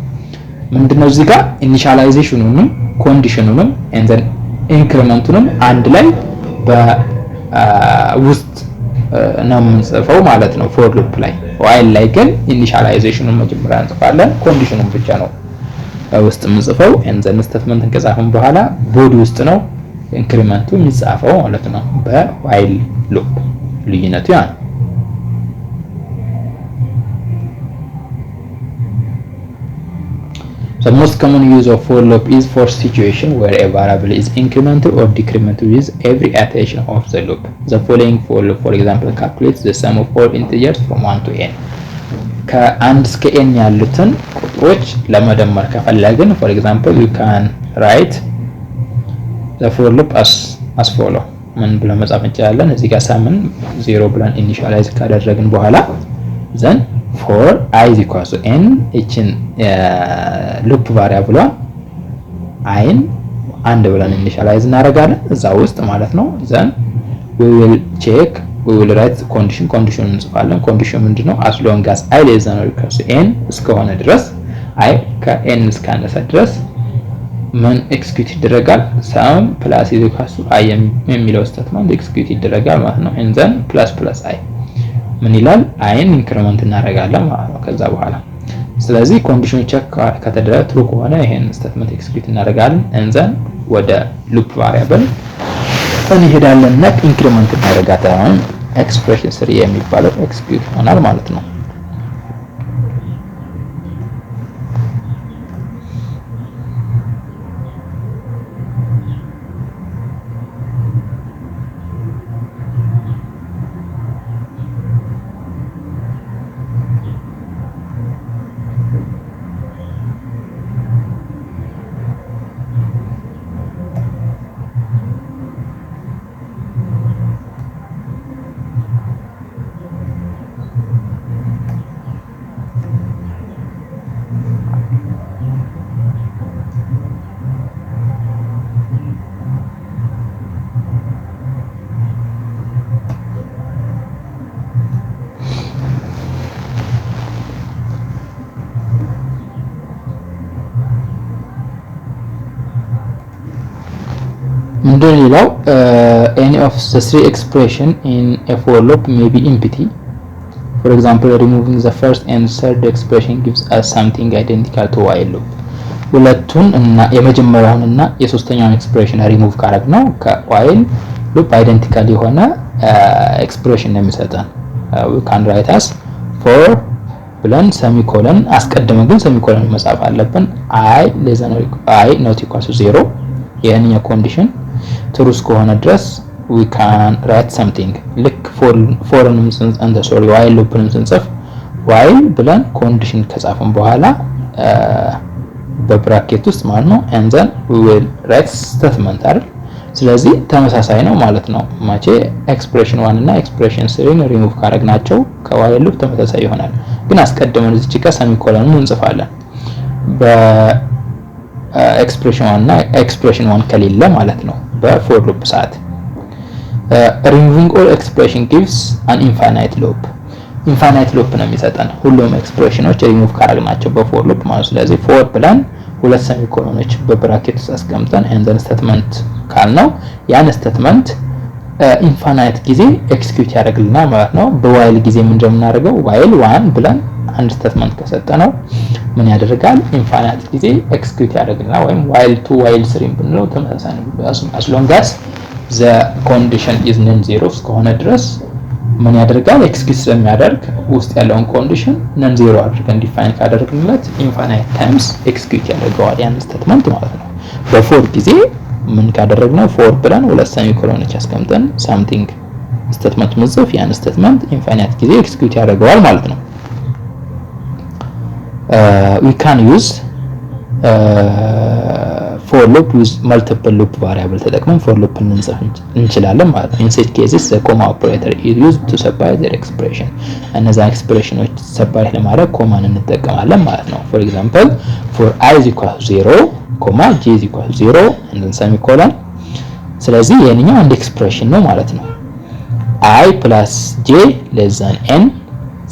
ምንድነው እዚህ ጋር ኢኒሻላይዜሽኑንም ኮንዲሽኑንም and then ኢንክሪመንቱንም አንድ ላይ በውስጥ ነው የምንጽፈው ማለት ነው for loop ላይ። while ላይ ግን ኢኒሻላይዜሽኑን መጀመሪያ እንጽፋለን ኮንዲሽኑን ብቻ ነው ውስጥ የምንጽፈው and then statement ከጻፍን በኋላ ቦዲ ውስጥ ነው ኢንክሪመንቱ የሚጻፈው ማለት ነው በwhile loop ልዩነቱ ያ ነው። The most common use of for loop is for situation where a variable is incremented or decremented with every iteration of the loop. The following for loop, for example, calculates the sum of all integers from 1 to n. ከአንድ እስከ n ያሉትን ቁጥሮች ለመደመር ከፈለግን for example you can write the for loop as follow ምን ብለን መጻፍ እንችላለን እዚህ ጋር ሳምን 0 ብለን ኢኒሻላይዝ ካደረግን በኋላ then for I is equal to n እቺን loop variable አይን አንድ ብለን ኢኒሻላይዝ እናደርጋለን እዛ ውስጥ ማለት ነው then we will write condition እንጽፋለን condition ምንድነው as long as I less than or equal to n እስከሆነ ድረስ I ከn እስካነሰ ድረስ ምን ኤክስኪዩት ይደረጋል sum plus is equal to I የሚለው ስቴትመንት ኤክስኪዩት ይደረጋል ማለት ነው and then plus I ምን ይላል አይን ኢንክሪመንት እናደርጋለን ማለት ነው ከዛ በኋላ ስለዚህ ኮንዲሽን ቼክ ከተደረገ ትሩ ከሆነ ይሄን ስቴትመንት ኤክስኪዩት እናደርጋለን and then ወደ ሉፕ ቫሪያብል እንሄዳለን እና ኢንክሪመንት እናደርጋለን ኤክስፕሬሽን 3 የሚባለው ኤክስኪዩት ይሆናል ማለት ነው። ምንድን ሌላው any of the three expression in a for loop may be empty. For example, removing the first and third expression gives us something identical to while loop. ሁለቱን እና የመጀመሪያውን እና የሶስተኛውን ኤክስፕሬሽን ሪሙቭ ካረግነው ከዋይል ሉፕ አይደንቲካል የሆነ ኤክስፕሬሽን ነው የሚሰጠን። we can write as for ብለን ሰሚኮለን አስቀድመን ግን ሰሚኮለን መጻፍ አለብን። i less than i not equal to 0 የኛው ኮንዲሽን ትሩስ ከሆነ ድረስ we can write something ልክ ፎርንም እንደ ሶሪ while loopንም ስንጽፍ while ብለን ኮንዲሽን ከጻፍን በኋላ በብራኬት ውስጥ ማለት ነው and then we will write statement አይደል። ስለዚህ ተመሳሳይ ነው ማለት ነው። ማቼ ኤክስፕሬሽን 1 እና ኤክስፕሬሽን 3 ሪሙቭ ካረግናቸው ከዋይል ሉፕ ተመሳሳይ ይሆናል። ግን አስቀድመን እዚህ ጋር ሰሚኮለንን እንጽፋለን በኤክስፕሬሽን 1 እና ኤክስፕሬሽን 1 ከሌለ ማለት ነው በፎር ሉፕ ሰዓት። removing all expression gives an infinite loop. ኢንፋይናይት ሉፕ ነው የሚሰጠን ሁሉም ኤክስፕሬሽኖች ሪሙቭ ካረግናቸው በፎር ሉፕ ማለት። ስለዚህ ፎር ብለን ሁለት ሰሚኮሎኖች በብራኬት ውስጥ አስቀምጠን and then statement ካልነው ያን ስቴትመንት ኢንፋይናይት ጊዜ ኤክስኪዩት ያደርግልናል ማለት ነው። በዋይል ጊዜ ምን እንደምናደርገው ዋይል 1 ብለን አንድ ስቴትመንት ከሰጠነው ምን ያደርጋል? ኢንፋይናይት ጊዜ ኤክስኪዩት ያደርግልናል። ወይም ዋይል 2 ዋይል 3 ብንለው ተመሳሳይ ነው። as long as the condition is non-zero እስከሆነ ድረስ ምን ያደርጋል? ኤክስኪዩት ስለሚያደርግ ውስጥ ያለውን ኮንዲሽን ነን ዜሮ አድርገን ዲፋይን ካደረግንለት ኢንፋይናይት ታይምስ ኤክስኪዩት ያደርገዋል ያን ስቴትመንት ማለት ነው። በፎር ጊዜ ምን ካደረግነው ፎር ብለን ሁለት ሰሚኮሎኖች አስቀምጠን ሳምቲንግ ስቴትመንት ምጽፍ ያን ስቴትመንት ኢንፋይናይት ጊዜ ኤክስኪዩት ያደርገዋል ማለት ነው። we can use for loop with multiple loop variable ተጠቅመን for loop እንጽፍ እንችላለን ማለት ነው። in such cases the comma operator is used to separate their expression. እነዛ ኤክስፕሬሽኖች separate ለማድረግ ኮማን እንጠቀማለን ማለት ነው። for example for I is equal to 0, j is equal to 0 and then semicolon። ስለዚህ የኛው አንድ ኤክስፕሬሽን ነው ማለት ነው። I plus j less than n።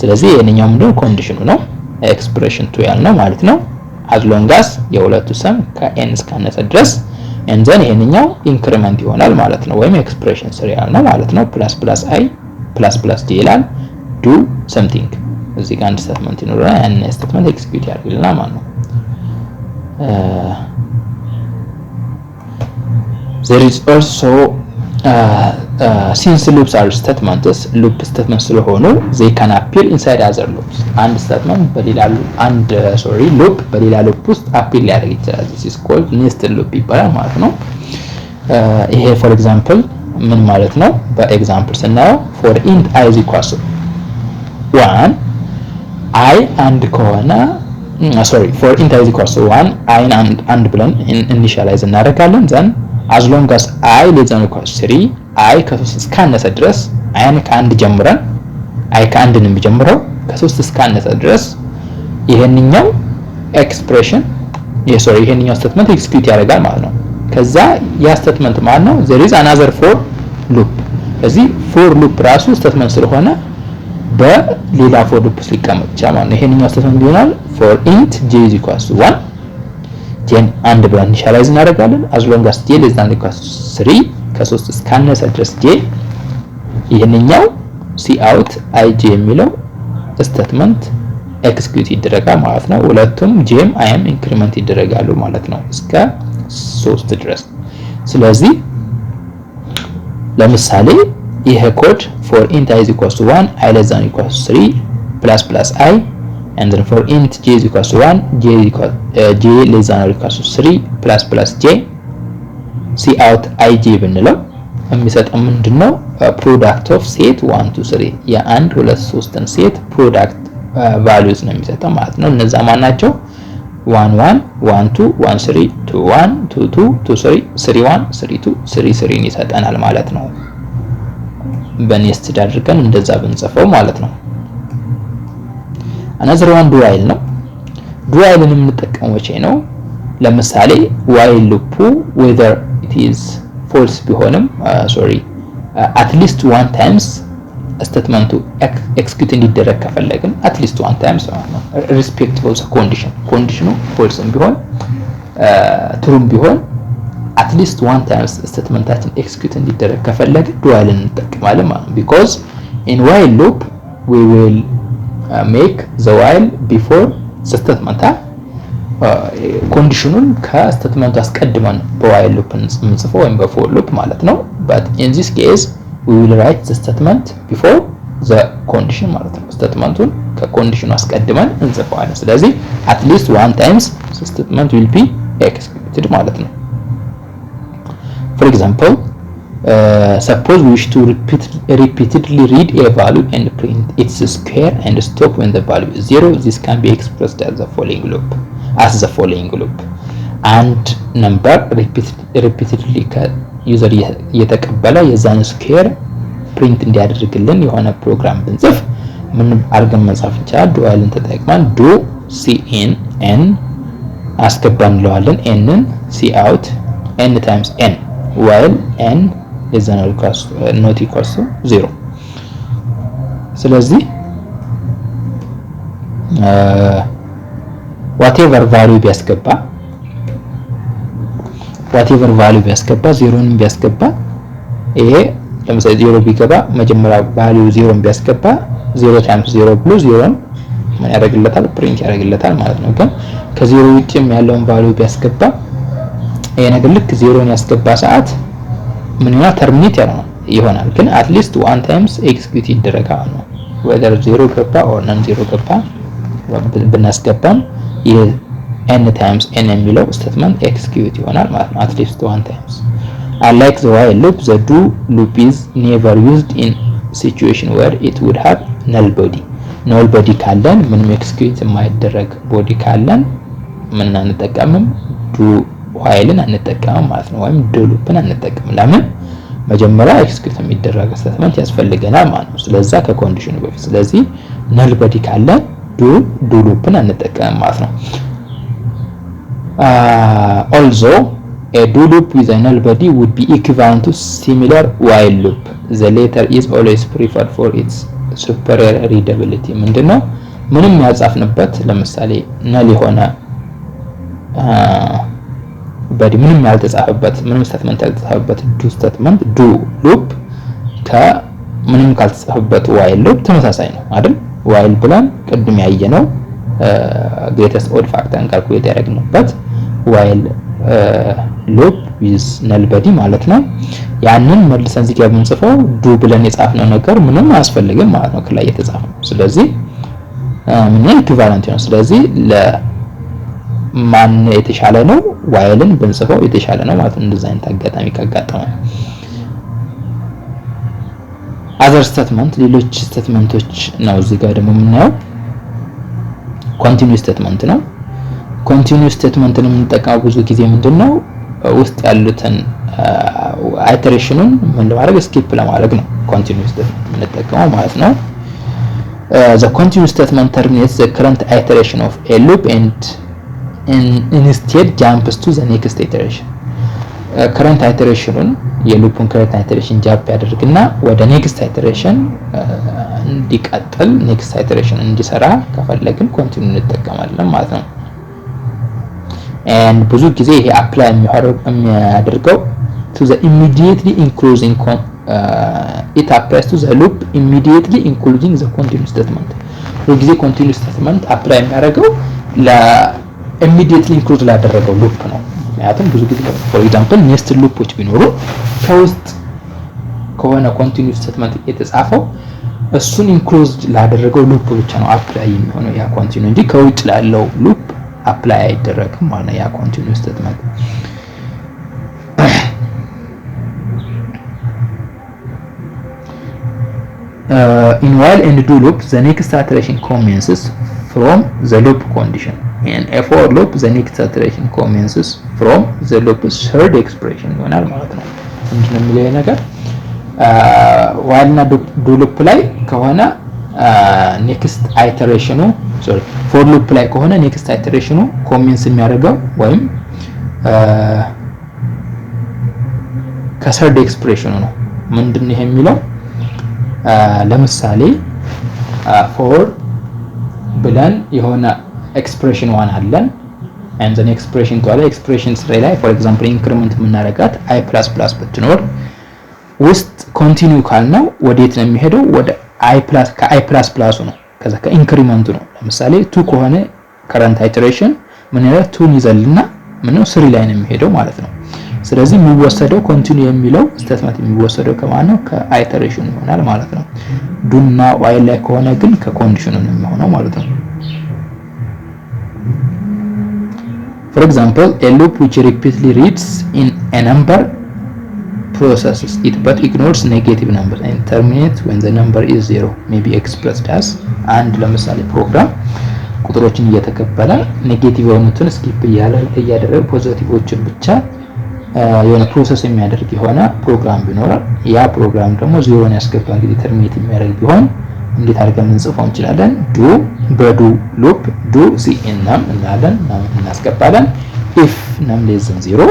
ስለዚህ የኛው ምንድነው ኮንዲሽኑ ነው ኤክስፕሬሽን 2 ያልነው ማለት ነው። as long as የሁለቱ ሰም ከn እስካነሰ ድረስ and then ይሄንኛው ኢንክሪመንት ይሆናል ማለት ነው። ወይም ኤክስፕሬሽን 3 ያልነው ማለት ነው። plus plus i plus plus j ይላል do something። እዚህ ጋር አንድ ስቴትመንት ይኖርና ያን ስቴትመንት ኤክስኪዩት ያደርግልናል ማለት ነው። there is also since loops are statements loop statements ስለሆኑ they can appear inside other loops። አንድ statement በሌላ loop በሌላ loop ውስጥ appear ሊያደርግ ይችላል። this is called nested loop ይባላል ማለት ነው። ይሄ for example ምን ማለት ነው? በኤግዛምፕል ስናየው for int I is equal to 1 I አንድ ከሆነ for int I is equal to 1 I አንድ ብለን initialize እናደርጋለን። then as long as I less than or equal to 3 I ከ3 እስካነሰ ድረስ አይን ከአንድ ጀምረን I ከአንድ ነው የሚጀምረው ከ3 እስካነሰ ድረስ ይሄንኛው ኤክስፕሬሽን ይሄንኛው ስቴትመንት ኤክስኪዩት ያደርጋል ማለት ነው። ከዛ ያ ስቴትመንት ማለት ነው there is another for loop። እዚህ for loop ራሱ ስቴትመንት ስለሆነ በሌላ for loop ውስጥ ሊቀመጥ ይችላል ማለት ነው። ይሄንኛው ስቴትመንት ይሆናል for int j is equal to 1 ጄን አንድ ብለን ኢኒሻላይዝ እናደርጋለን። as long as j less than or equal to 3 ከ3 እስካነሰ ድረስ j ይሄንኛው cout ij የሚለው ስቴትመንት ኤክስኪዩት ይደረጋል ማለት ነው። ሁለቱም ጄም አይም ኢንክሪመንት ይደረጋሉ ማለት ነው እስከ 3 ድረስ። ስለዚህ ለምሳሌ ይሄ ኮድ for int I is equal to 1 I less than or equal to 3 plus plus I and then for int j is equal to 1 j less than or equal to 3 plus plus j cout ij ብንለው የሚሰጠው ምንድነው? product of set 1 to 3 የአንድ 2 3ን ሴት product values ነው የሚሰጠው ማለት ነው። እነዛ ማን ናቸው? 1 1 1 2 1 3 2 1 2 2 2 3 3 1 3 2 3 3 ይሰጠናል ማለት ነው። በኔስትድ አድርገን እንደዛ ብንጽፈው ማለት ነው። another one do while ነው። do while የምንጠቀመው መቼ ነው? ለምሳሌ while loop whether it is false ቢሆንም at least one times ስቴትመንቱ ኤክስኪዩት እንዲደረግ ከፈለግን at least one times irrespective of the condition ኮንዲሽኑ false ቢሆን ትሩም ቢሆን at አትሊስት ዋን ታይምስ ስቴትመንታችን ኤክስኪዩት እንዲደረግ ከፈለገ ዱ ዋይልን እንጠቀማለን ማለት ነው። ቢኮዝ ኢን ዋይል ሉፕ ዊ ዊል ሜክ ዘ ዋይል ቢፎር ስቴትመንት ኮንዲሽኑን ከስቴትመንቱ አስቀድመን በዋይል ሉፕ እንጽፈው ወይም በፎር ሉፕ ማለት ነው። but in this case we will write the statement before the condition ማለት ነው። ስቴትመንቱን ከኮንዲሽኑ አስቀድመን እንጽፈዋለን። ስለዚህ at least one times statement will be executed ማለት ነው። for example suppose we wish to repeatedly read a value and print its square and stop when the value is 0. This can be expressed as the following loop. And number repeatedly ከዩዘር እየተቀበለ የዛን ስኩዌር ፕሪንት እንዲያደርግልን የሆነ ፕሮግራም ብንጽፍ ምን አድርገን መጻፍ እንችላለን? ዱ ዋይልን ተጠቅመን ዱ ሲኢን ኤን አስገባን እንለዋለን። ኤንን ሲ አውት ኤን ታይምስ ኤን ዋይል ኤን ኖት ኢኳልስ ቱ 0። ስለዚህ ዋቴቨር ቫልዩ ቢያስገባ ዜሮንም ቢያስገባ ይሄ ለምሳሌ 0 ቢገባ መጀመሪያ ቫልዩ 0 ቢያስገባ 0 ታይምስ 0 ብሎ 0ን ምን ያደርግለታል? ፕሪንት ያደርግለታል ማለት ነው። ግን ከዜሮ ውጭም ያለውን ቫልዩ ቢያስገባ ይሄ ነገር ልክ 0ን ያስገባ ሰዓት ምን ይሆናል? ተርሚኔት ይሆናል። ግን አትሊስት ዋን ታይምስ ኤክስኪዩት ይደረጋል ነው። whether 0 ገባ or non 0 ገባ ብናስገባም ይሄ n times n የሚለው ስቴትመንት ኤክስኪዩት ይሆናል ማለት ነው። አትሊስት ዋን ታይምስ unlike the while loop the do loop is never used in situation where it would have null body ካለን ምንም ኤክስኪዩት የማይደረግ ቦዲ ካለን ምን አንጠቀምም? do whileን አንጠቀምም ማለት ነው። ወይም do loopን አንጠቀምም። ለምን? መጀመሪያ ኤክስኪዩት የሚደረግ ስቴትመንት ያስፈልገናል ማለት ነው። ስለዛ ከኮንዲሽኑ በፊት ስለዚህ null body ካለን do loopን አንጠቀምም ማለት ነው። Also a do loop with a null body would be equivalent to similar while loop. The latter is always preferred for its superior readability. ምንድነው? ምንም ያጻፍንበት ለምሳሌ null የሆነ በዲ ምንም ያልተጻፈበት ምንም ስቴትመንት ያልተጻፈበት do loop ከምንም ካልተጻፈበት while loop ተመሳሳይ ነው አይደል? while ብለን ቅድም ያየነው greatest odd factor ካልኩሌት ያደረግንበት while loop with null body ማለት ነው። ያንን መልሰን እዚህ ጋር ብንጽፈው do ብለን የጻፍነው ነገር ምንም አያስፈልግም ማለት ነው ከላይ የተጻፈው። ስለዚህ ምን ኢኩቫለንት ነው። ስለዚህ ለማን የተሻለ ነው? whileን ብንጽፈው የተሻለ ነው ማለት ነው። እንደዛ አይነት አጋጣሚ ካጋጠመ other statement ሌሎች ስቴትመንቶች ነው። እዚህ ጋር ደግሞ የምናየው continuous statement ነው። continuous statementን የምንጠቀመው ብዙ ጊዜ ምንድነው ውስጥ ያሉትን አይተሬሽኑን ምን ለማድረግ ስኪፕ ለማድረግ ነው continuous statement የምንጠቀመው ማለት ነው። the continuous statement terminates the current iteration of a loop and instead jumps to the next iteration. current iteration የሉፑን current iteration ጃምፕ ያደርግና ወደ next iteration እንዲቀጥል next iteration እንዲሰራ ከፈለግን continue እንጠቀማለን ማለት ነው። and ብዙ ጊዜ ይሄ apply የሚያደርገው to the immediately including it applies to the loop immediately including the continuous statement. ብዙ ጊዜ continuous statement apply የሚያደርገው immediately include ላደረገው loop ነው። ምክንያቱም ብዙ ጊዜ for example nested loopዎች ቢኖሩ ከውስጥ ከሆነ continuous statement የተጻፈው እሱን include ላደረገው loop ብቻ ነው apply የሚሆነው ያ continue እንጂ ከውጭ ላለው loop apply አይደረግም ማለት ነው ያ continuous statement። in while and do loop the next iteration commences from the loop condition. In a for loop the next iteration commences from the loop's third expression ይሆናል ማለት ነው። ምንድነው የሚለው ነገር while እና do loop ላይ ከሆነ next iteration for loop ላይ ከሆነ next iteration commence የሚያደርገው ወይም ከthird expression ነው። ምንድነው ይሄ የሚለው ለምሳሌ for ብለን የሆነ ኤክስፕሬሽን ዋን አለን and then expression ተዋለ expression ላይ for example increment የምናረጋት i++ ብትኖር ውስጥ continue ካልነው ወዴት ነው የሚሄደው? ወደ i+ ከi++ ነው። ከዛ ከኢንክሪመንቱ ነው። ለምሳሌ 2 ከሆነ current iteration ምን ይላል? 2 ይዘልና ምን ነው 3 ላይ ነው የሚሄደው ማለት ነው። ስለዚህ የሚወሰደው continue የሚለው ስቴትመንት የሚወሰደው ከማን ነው? ከአይተሬሽን ይሆናል ማለት ነው። do እና while ላይ ከሆነ ግን ከኮንዲሽኑ ነው የሚሆነው ማለት ነው። For example, a loop which repeatedly reads in a number processes it but ignores negative numbers and terminates when the number is 0 may be expressed as አንድ ለምሳሌ ፕሮግራም ቁጥሮችን እየተቀበለ ኔጌቲቭ የሆኑትን ስኪፕ እያደረገ ፖዚቲቮችን ብቻ የሆነ ፕሮሰስ የሚያደርግ የሆነ ፕሮግራም ቢኖር ያ ፕሮግራም ደግሞ 0ን ያስገባ እንግዲህ ተርሚኔት የሚያደርግ ቢሆን እንዴት አድርገን እንጽፈው እንችላለን? ዱ በዱ ሉፕ ዱ ሲኢን ነም እንላለን፣ ነም እናስገባለን። ኢፍ ነም ሌስ ዛን 0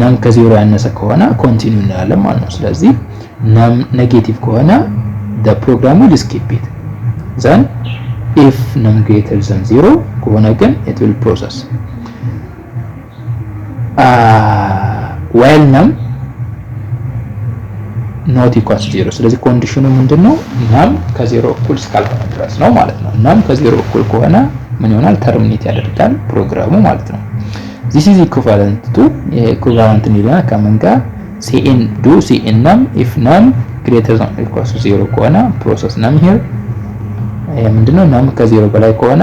ነም ከ0 ያነሰ ከሆነ ኮንቲኒው እንላለን ማለት ነው። ስለዚህ ነም ኔጌቲቭ ከሆነ the program will skip it then if num greater than 0 ከሆነ ግን it will process while num not equals 0 ስለዚህ ኮንዲሽኑ ምንድነው? num ከ0 እኩል እስካልሆነ ድረስ ነው ማለት ነው። num ከ0 እኩል ከሆነ ምን ይሆናል? ተርሚኔት ያደርጋል ፕሮግራሙ ማለት ነው። this is equivalent to equivalent ነው ከምን ጋር cin do cin num if num greater than or equals to 0 ከሆነ process num here ምንድነው? num ከ0 በላይ ከሆነ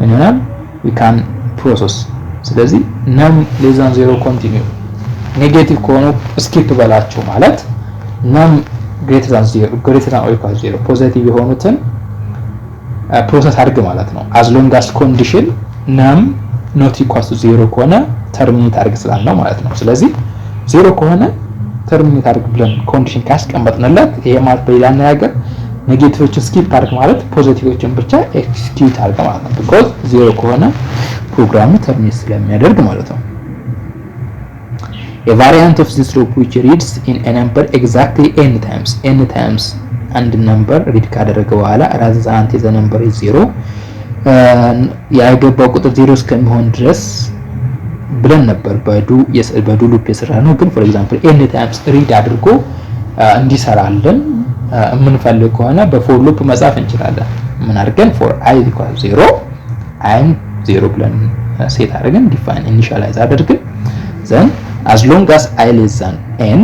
ምን ይሆናል? we can process ስለዚህ num less than 0 continue ኔጌቲቭ ከሆነ ስኪፕ በላቸው ማለት num greater than 0 or equals 0 ፖዚቲቭ የሆኑትን ፕሮሰስ አድርግ ማለት ነው። as long as condition num not equals to 0 ከሆነ ተርሚኔት አድርግ ስላልነው ማለት ነው። ስለዚህ 0 ከሆነ ተርሚኔት አድርግ ብለን ኮንዲሽን ካስቀመጥንለት ይሄ ማለት በሌላ አነጋገር ኔጌቲቮችን ስኪፕ አድርግ ማለት ፖዚቲቮችን ብቻ ኤክስኪዩት አድርግ ማለት ነው። because 0 ከሆነ ፕሮግራሙ ተርሚኔት ስለሚያደርግ ማለት ነው። A variant of this loop which reads in a number exactly n times and number read ካደረገ በኋላ rather than until the number is 0 ያገባው ቁጥር 0 እስከሚሆን ድረስ ብለን ነበር በዱ ሉፕ የሰራነው። ግን for example n times read አድርጎ እንዲሰራልን የምንፈልግ ከሆነ በፎር ሉፕ መጻፍ እንችላለን። ምን አድርገን for I equals 0 I 0 ብለን ሴት አድርገን ዲፋይን ኢኒሻላይዝ አድርገን then as long as I less than n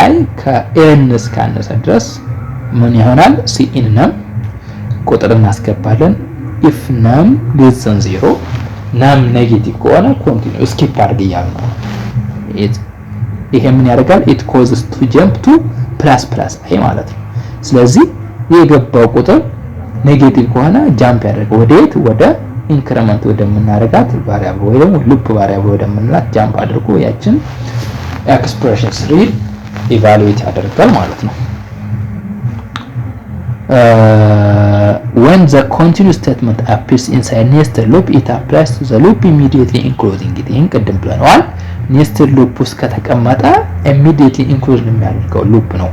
I ከn እስካነሰ ድረስ ምን ይሆናል? cin num ቁጥር እናስገባለን። if num less than 0 num ኔጌቲቭ ከሆነ ኮንቲኒው ስኪፕ አድርግ እያልን ነው። ይሄ ምን ያደርጋል? it causes to jump to plus I ማለት ነው። ስለዚህ የገባው ቁጥር ኔጌቲቭ ከሆነ ጃምፕ ያደርጋል ወዴት? ወደ ኢንክሪመንት ወደምናረጋት ቫሪያብል ወይ ደግሞ ሉፕ ቫሪያብል ወደምንላት ጃምፕ አድርጎ ያችን ኤክስፕሬሽን ሪድ ኢቫሉዌት ያደርጋል ማለት ነው። when the continuous statement appears inside nested loop it applies to the loop immediately including it ይሄን ቅድም ብለናል። nested loop ውስጥ ከተቀመጠ immediately include የሚያደርገው ሉፕ ነው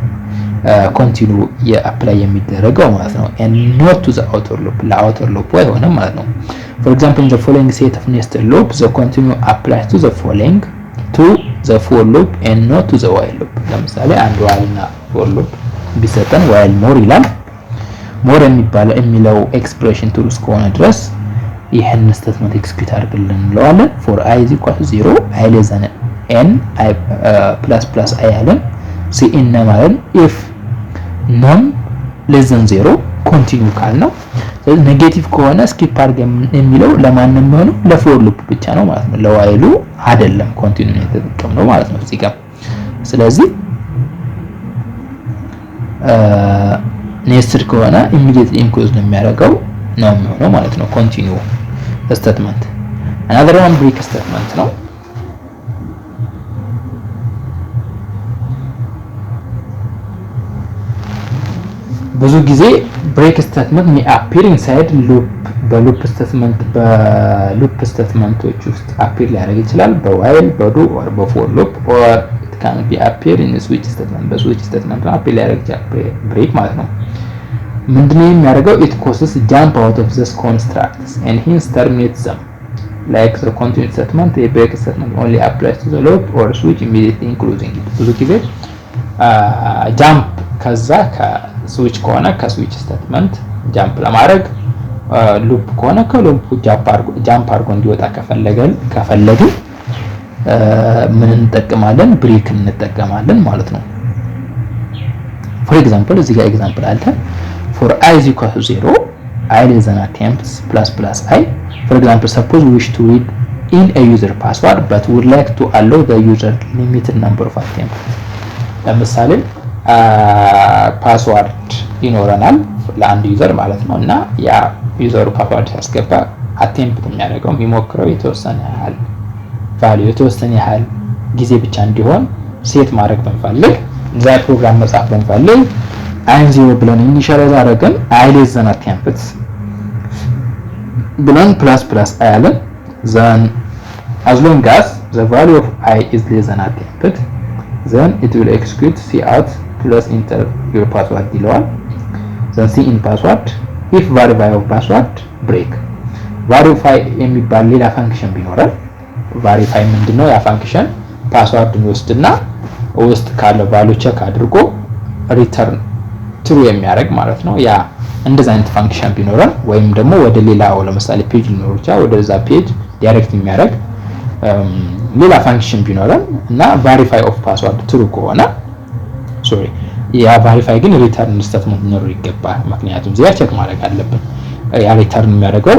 ኮንቲኑ የአፕላይ የሚደረገው ማለት ነው and not to the outer loop ለአውተር ሉፕ አይሆንም ማለት ነው። for example in the following set of nested loop the continue applies to the following to the for loop and not to the while loop ለምሳሌ አንድ while እና for loop ቢሰጠን while more ይላል more የሚለው ኤክስፕሬሽን ቱል እስከሆነ ድረስ ይሄን ስቴትመንት ኤክስኪዩት አድርግልን እንለዋለን። for I is equal to 0 I less than n I plus I አለን cin ማለት if num less than 0 continue ካልነው ስለዚህ ኔጌቲቭ ከሆነ ስኪፕ አድርግ የሚለው ለማንም ሆኖ ለፎር ሉፕ ብቻ ነው ማለት ነው። ለዋይሉ አይደለም ኮንቲኒው የተጠቀምነው ማለት ነው እዚህ ጋር። ስለዚህ ኔስትድ ከሆነ ኢሚዲየትሊ ኢንክሉዝ ነው የሚያደርገው ነው የሚሆነው ማለት ነው ኮንቲኒው ስቴትመንት። another one break statement ነው። ብዙ ጊዜ break statement may appear inside loop በሉፕ ስቴትመንቶች ውስጥ አፒር ሊያደርግ ይችላል በዋይል በዱ or በፎር ሉፕ or it can be appear in switch statement በስዊች ስቴትመንት አፒር ሊያደርግ ይችላል break ማለት ነው። ምንድነው የሚያደርገው? it causes jump out of these constructs and hence terminates them like the continuous statement a break statement only applies to the loop or switch immediately including it ብዙ ጊዜ ጃምፕ ከዛ ከስዊች ከሆነ ከስዊች ስቴትመንት ጃምፕ ለማድረግ ሉፕ ከሆነ ከሉፕ ጃምፕ አድርጎ እንዲወጣ ከፈለግን ምን እንጠቀማለን ብሬክ እንጠቀማለን ማለት ነው። for example እዚህ ጋር ኤግዛምፕል አለ for I is equal to 0 I less than attempts plus plus I for example suppose we wish to read in a user password but would like to allow the user limited number of attempts ለምሳሌ ፓስወርድ ይኖረናል ለአንድ ዩዘር ማለት ነው እና ያ ዩዘሩ ፓስወርድ ሲያስገባ አቴምፕት የሚያደርገው የሚሞክረው የተወሰነ ያህል ቫልዩ የተወሰነ ያህል ጊዜ ብቻ እንዲሆን ሴት ማድረግ ብንፈልግ እዛ ፕሮግራም መጻፍ ብንፈልግ አይን ዜሮ ብለን ኢኒሻላይዝ አደረግን አይ ሌስ ዘን አቴምፕት ብለን ፕላስ ፕላስ አያለን then as long as the value of I is less than attempted then it will execute cout plus enter your password ይለዋል then see in password if verify of password break verify የሚባል ሌላ ፋንክሽን ቢኖረን verify ምንድነው ያ ፋንክሽን ፓስወርድን ይወስድና ውስጥ ካለው ቫልዩ ቼክ አድርጎ ሪተርን ትሩ የሚያደርግ ማለት ነው ያ እንደዛ አይነት ፋንክሽን ቢኖረን ወይም ደግሞ ወደ ሌላው ለምሳሌ ፔጅ ሊኖር ይችላል ወደዛ ፔጅ ዳይሬክት የሚያደርግ ሌላ ፋንክሽን ቢኖረን እና verify of password ትሩ ከሆነ ያ verify ግን ሪተርን ስቴትመንት ሊኖር ይገባል ምክንያቱም እዚያ ቼክ ማድረግ አለብን ያ ሪተርን የሚያደርገው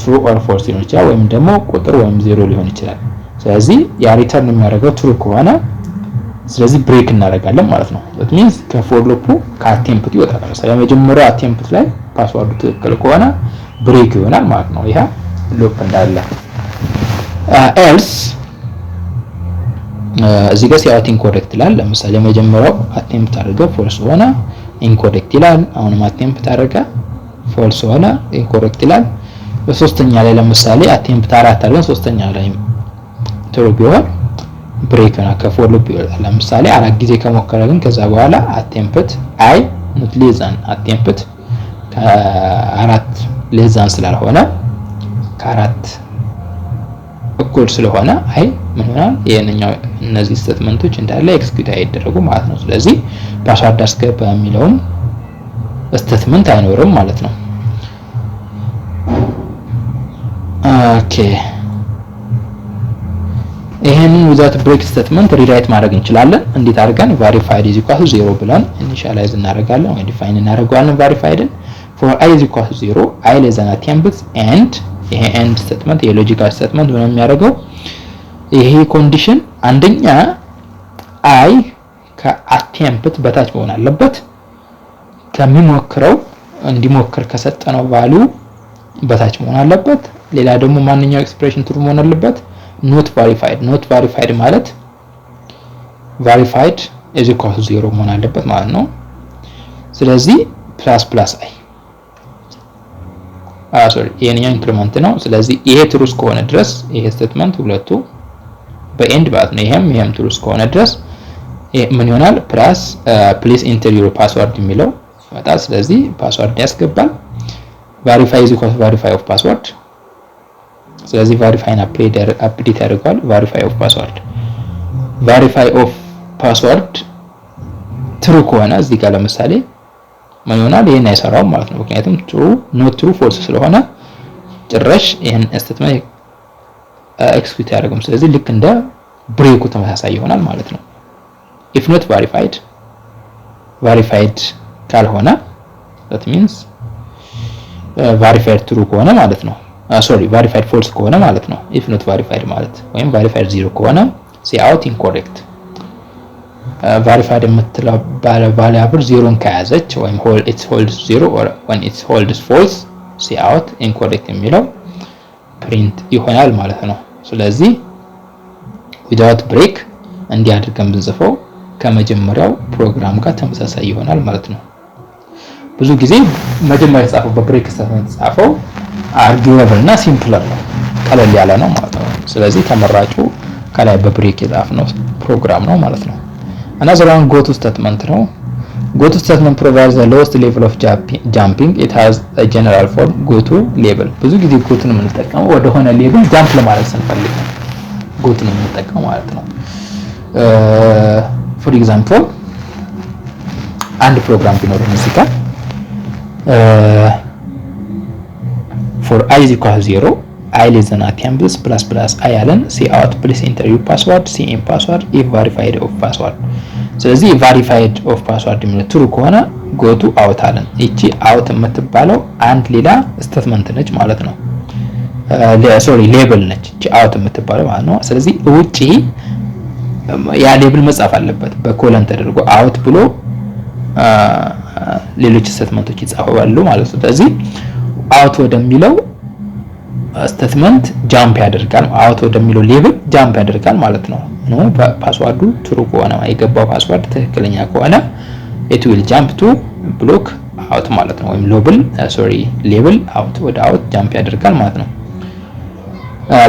true or false ሊሆን ይችላል ወይም ደግሞ ቁጥር ወይም ዜሮ ሊሆን ይችላል ስለዚህ ያ ሪተርን የሚያደርገው ትሩ ከሆነ ስለዚህ ብሬክ እናደርጋለን ማለት ነው that means ከፎር ሉፑ ከአቴምፕት ይወጣል ለምሳሌ የመጀመሪያው አቴምፕት ላይ ፓስወርዱ ትክክል ከሆነ ብሬክ ይሆናል ማለት ነው ይሄ ሉፕ እንዳለ else እዚህ ጋር ሲያውት ኢንኮሬክት ይላል ለምሳሌ የመጀመሪያው አቴምፕት አድርገው ፎልስ ሆነ ኢንኮሬክት ይላል አሁንም አቴምፕት አድርጋ ፎልስ ሆነ ኢንኮሬክት ይላል በሶስተኛ ላይ ለምሳሌ አቴምፕት አራት አድርገን ሶስተኛ ላይ ትሩ ቢሆን ብሬክ ሆነ ከፎር ሉፕ ይወጣል ለምሳሌ አራት ጊዜ ከሞከረ ግን ከዛ በኋላ አቴምፕት አይ ኖት ሌስ ዛን አቴምፕት ከአራት ሌስ ዛን ስላልሆነ ከአራት እኩል ስለሆነ አይ ምን ይሆናል የነኛው እነዚህ ስቴትመንቶች እንዳለ ኤክስኪዩት አይደረጉ ማለት ነው ስለዚህ ፓስወርድ አስገባ የሚለውም ስቴትመንት አይኖርም ማለት ነው ኦኬ ይሄንን without break statement ሪራይት ማድረግ እንችላለን እንዴት አድርገን verified is equal to 0 ብለን ኢኒሻላይዝ እናደርጋለን ወይ ዲፋይን እናደርጋለን verified for I is equal to 0 I less than attempts and ይሄ end statement የሎጂካል statement ምን የሚያደርገው ይሄ ኮንዲሽን አንደኛ I ከአቴምፕት በታች መሆን አለበት ከሚሞክረው እንዲሞክር ከሰጠነው ቫልዩ በታች መሆን አለበት ሌላ ደግሞ ማንኛው ኤክስፕሬሽን ትሩ መሆን አለበት not verified ማለት verified is equal to 0 መሆን አለበት ማለት ነው ስለዚህ ++ i የኛው ኢንክሪመንት ነው ስለዚህ ይሄ ትሩስ ከሆነ ድረስ ይሄ ስቴትመንት ሁለቱ በኤንድ ማለት ነው ይሄም ትሩስ ከሆነ ድረስ ምን ይሆናል please enter your password የሚለው ይመጣል ስለዚህ ፓስወርድ ያስገባል verify is equal to verify of password ስለዚህ verify እና update ያደርጋል verify of password true ከሆነ እዚህ ጋር ለምሳሌ ምን ይሆናል ይሄን አይሰራው ማለት ነው ምክንያቱም true not true false ስለሆነ ጭራሽ ይሄን ስቴትመንት ኤክስኪዩት ያደርጋል ስለዚህ ልክ እንደ ብሬኩ ተመሳሳይ ይሆናል ማለት ነው if not verified ካልሆነ that means verified true ከሆነ ማለት ነው verified false ከሆነ ማለት ነው if not verified ማለት ወይም verified 0 ከሆነ cout incorrect verified የምትለው variable 0ን ከያዘች ወይም it holds 0 or when it holds false cout incorrect የሚለው print ይሆናል ማለት ነው ስለዚህ without break እንዲያድርገን ብንጽፈው ከመጀመሪያው ፕሮግራም ጋር ተመሳሳይ ይሆናል ማለት ነው ብዙ ጊዜ መጀመሪያ የተጻፈው በብሬክ ስቴትመንት የተጻፈው አርጊውብል እና ሲምፕለር ነው ቀለል ያለ ነው ማለት ነው ስለዚህ ተመራጩ ከላይ በብሬክ የጻፍነው ፕሮግራም ነው ማለት ነው another one go to statement ነው go to statement provides the lowest level of jumping. It has a general form go to level። ብዙ ጊዜ go to ነው የምንጠቀመው ወደ ሆነ ሌቭል ጃምፕ ለማድረግ ስንፈልግ ነው go to ነው የምንጠቀመው ማለት ነው። for example አንድ ፕሮግራም ቢኖረን እዚህ ጋር for I is equal to 0 I less than or equal plus plus I አለን see out please enter your password see in password if verified of password። ስለዚህ verified of password የሚለው true ከሆነ go to out አለን። እቺ out የምትባለው አንድ ሌላ ስቴትመንት ነች ማለት ነው። ሶሪ ሌብል ነች እቺ out የምትባለው ማለት ነው። ስለዚህ ውጪ ያ ሌብል መጻፍ አለበት በኮለን ተደርጎ out ብሎ ሌሎች ስቴትመንቶች ይጻፋሉ ማለት ነው። ስለዚህ out ወደሚለው ስቴትመንት ጃምፕ ያደርጋል out ወደሚለው ሌብል ጃምፕ ያደርጋል ማለት ነው። ፓስዋርዱ ትሩ ከሆነ የገባው ፓስዋርድ ትክክለኛ ከሆነ it will jump to block out ማለት ነው። ወይም ሌብል out ወደ out ጃምፕ ያደርጋል ማለት ነው።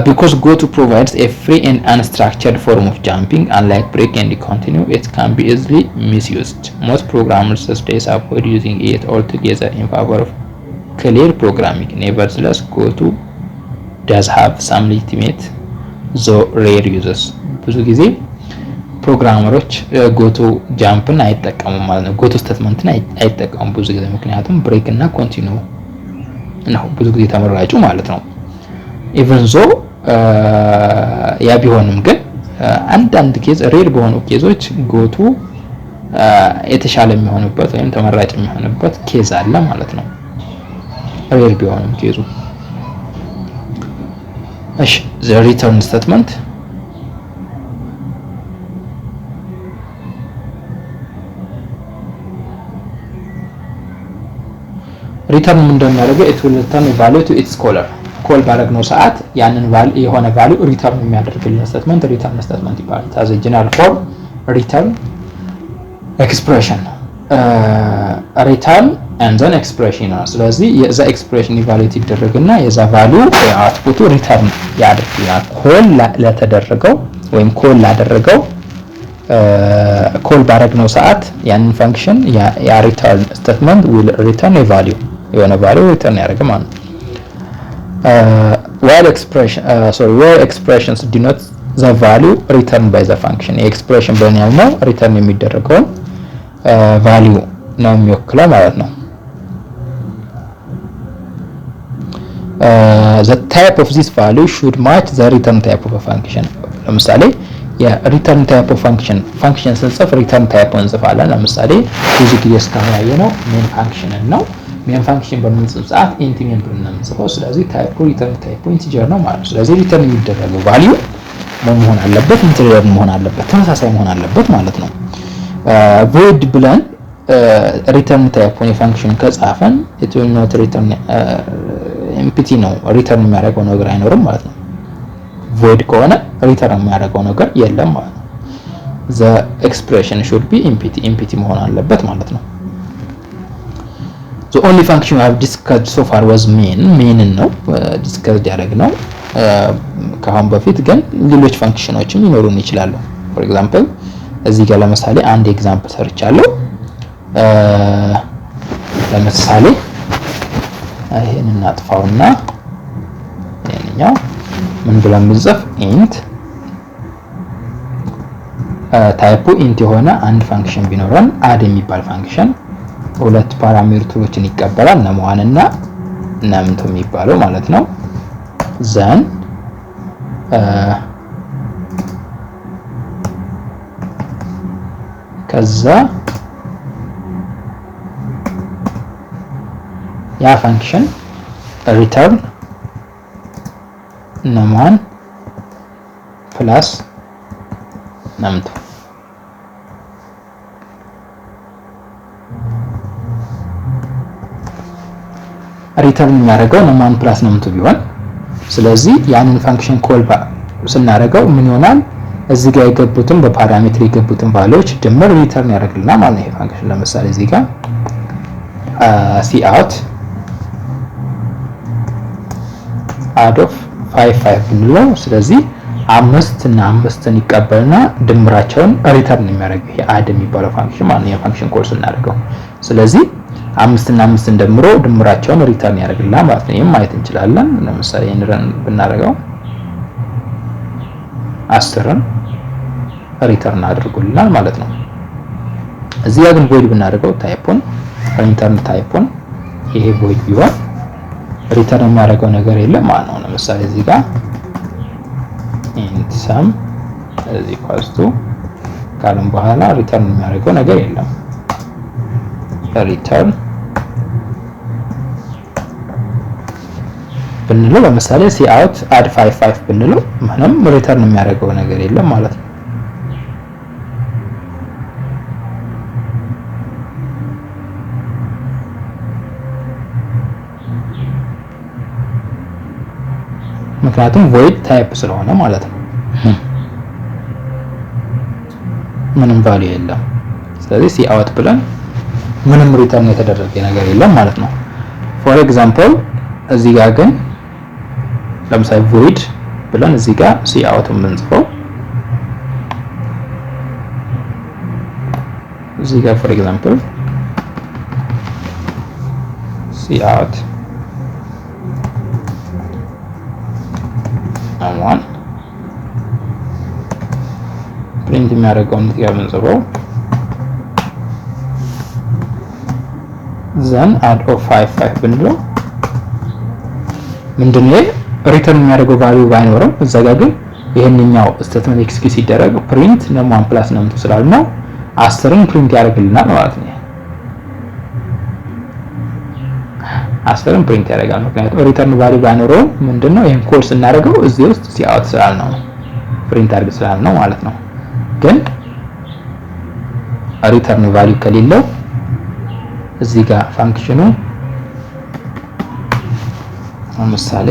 Because goto provides a free and unstructured form of jumping, unlike break and continue, it can be easily misused. Most programmers these days avoid using it altogether in favor of clear programming. Nevertheless, goto does have some legitimate though rare uses. ብዙ ጊዜ ፕሮግራመሮች ጎቶ ጃምፕን አይጠቀሙም ማለት ነው። ጎቶ ስቴትመንትን አይጠቀሙም ብዙ ጊዜ ምክንያቱም ብሬክ እና ኮንቲኒዩ ነው ብዙ ጊዜ ተመራጩ ማለት ነው። ኢቭን ዞ ያ ቢሆንም ግን አንዳንድ ኬዝ ሬር በሆኑ ኬዞች ጎቶ የተሻለ የሚሆንበት ወይም ተመራጭ የሚሆንበት ኬዝ አለ ማለት ነው። ሬር ቢሆንም ኬዙ እሺ the return statement ሪተርን ምን እንደሚያደርገው it will return a value to its caller ኮል ባደረግነው ሰዓት ያንን ቫልዩ የሆነ ቫልዩ ሪተርን የሚያደርግልን ስቴትመንት ሪተርን ስቴትመንት ይባላል። as a general form return expression return and then expression ነው። ስለዚህ የዛ ኤክስፕሬሽን ኢቫሉዌት ይደረግና የዛ ቫልዩ አውትፑቱ ሪተርን ያደርጋል። ኮል ለተደረገው ወይም ኮል ላደረገው ኮል ባደረግነው ሰዓት ያንን ፈንክሽን ያ ሪተርን ስቴትመንት will return a value የሆነ ቫልዩ ሪተርን ያደርጋል ማለት ነው። while expressions denote the value returned by the function expression በእኛው ነው ሪተርን የሚደረገው ቫልዩ ነው የሚወክለው ማለት ነው። the type of this value should match the return type of a function ለምሳሌ የሪተርን ታይፕ ኦፍ ፋንክሽን ስንጽፍ ሪተርን ታይፕ እንጽፋለን። ለምሳሌ ብዙ ጊዜ እስካሁን ያየነው ሜን ፋንክሽን ነው። ሜን ፋንክሽን በምንጽፍ ሰዓት ኢንት ሜን ብለን ነው የምንጽፈው። ስለዚህ ታይፑ ሪተርን ታይፑ ኢንቲጀር ነው ማለት ነው። ስለዚህ ሪተርን የሚደረገው ቫልዩ ምን መሆን አለበት? ኢንቲጀር መሆን አለበት፣ ተመሳሳይ መሆን አለበት ማለት ነው። void ብለን ሪተርን ታይፑን የፋንክሽን ከጻፈን it will not return ኤምፕቲ ነው ሪተርን የሚያደርገው ነገር አይኖርም ማለት ነው። void ከሆነ ሪተርን የሚያደርገው ነገር የለም ማለት ነው። the expression should be empty መሆን አለበት ማለት ነው። the only function we have discussed so far was main ነው ዲስከስ ያደረግነው ከአሁን በፊት ግን ሌሎች ፋንክሽኖችም ሊኖሩን ይችላሉ። for example እዚህ ጋር ለምሳሌ አንድ ኤግዛምፕል ሰርቻለሁ። ለምሳሌ ይሄን እናጥፋውና ይሄንኛው ምን ብለን ብንጽፍ int ታይፑ int የሆነ አንድ ፋንክሽን ቢኖረን add የሚባል ፋንክሽን ሁለት ፓራሜትሮችን ይቀበላል num1 እና num2 የሚባለው ማለት ነው። then ከዛ ያ ፋንክሽን return num1 plus num2 ሪተርን የሚያደርገው num1 plus num2 ቢሆን ስለዚህ ያንን ፋንክሽን ኮል ስናደርገው ምን ይሆናል? እዚህ ጋር የገቡትን በፓራሜትር የገቡትን ቫልዩዎች ድምር ሪተርን ያደርግልናል ማለት ነው። ይሄ ፋንክሽን ለምሳሌ እዚህ ጋር cout add of 55 ብንለው ስለዚህ 5 እና 5ን ይቀበልና ድምራቸውን ሪተርን የሚያደርገው ይሄ አድ የሚባለው ፋንክሽን ማለት ነው። የፋንክሽን ኮል ስናደርገው ስለዚህ 5 እና 5ን ደምሮ ድምራቸውን ሪተርን ያደርግልናል ማለት ነው። ይሄን ማየት እንችላለን። ለምሳሌ እንረን ብናደርገው 10ን ሪተርን አድርጎልናል ማለት ነው። እዚህ ጋር ግን ቮይድ ብናደርገው ታይፑን ሪተርን ታይፑን ይሄ ቮይድ ቢሆን ሪተርን የሚያደርገው ነገር የለም ማለት ነው። ለምሳሌ እዚህ ጋር int sum is equals to ካልን በኋላ ሪተርን የሚያደርገው ነገር የለም። ሪተርን ብንለው ለምሳሌ cout add 55 ብንለው ምንም ሪተርን የሚያደርገው ነገር የለም ማለት ነው። ምክንያቱም void ታይፕ ስለሆነ ማለት ነው። ምንም ቫልዩ የለም። ስለዚህ cout ብለን ምንም ሪተርን የተደረገ ነገር የለም ማለት ነው። ፎር ኤግዛምፕል እዚህ ጋር ግን ለምሳሌ void ብለን እዚህ ጋር cout የምንጽፈው እዚህ ጋር ፎር ኤግዛምፕል cout አሁን ፕሪንት የሚያደርገው እዚህ ጋር የምንጽፈው then add of 55 ብንለው ምንድነው ሪተርን የሚያደርገው ቫልዩ ባይኖርም እዛ ጋር ግን ይሄንኛው ስቴትመንት ኤክስኪዩት ሲደረግ ፕሪንት ነም1 + ነም2 ስላልነው 10ን ፕሪንት ያደርግልናል ማለት ነው። 10ን ፕሪንት ያደርጋል። ምክንያቱም ሪተርን ቫልዩ ባይኖረው ምንድነው ይሄን ኮል ስናደርገው እዚህ ውስጥ cout ስላልነው ፕሪንት አድርግ ስላልነው ማለት ነው። ግን ሪተርን ቫልዩ ከሌለው እዚህ ጋር ፋንክሽኑ ለምሳሌ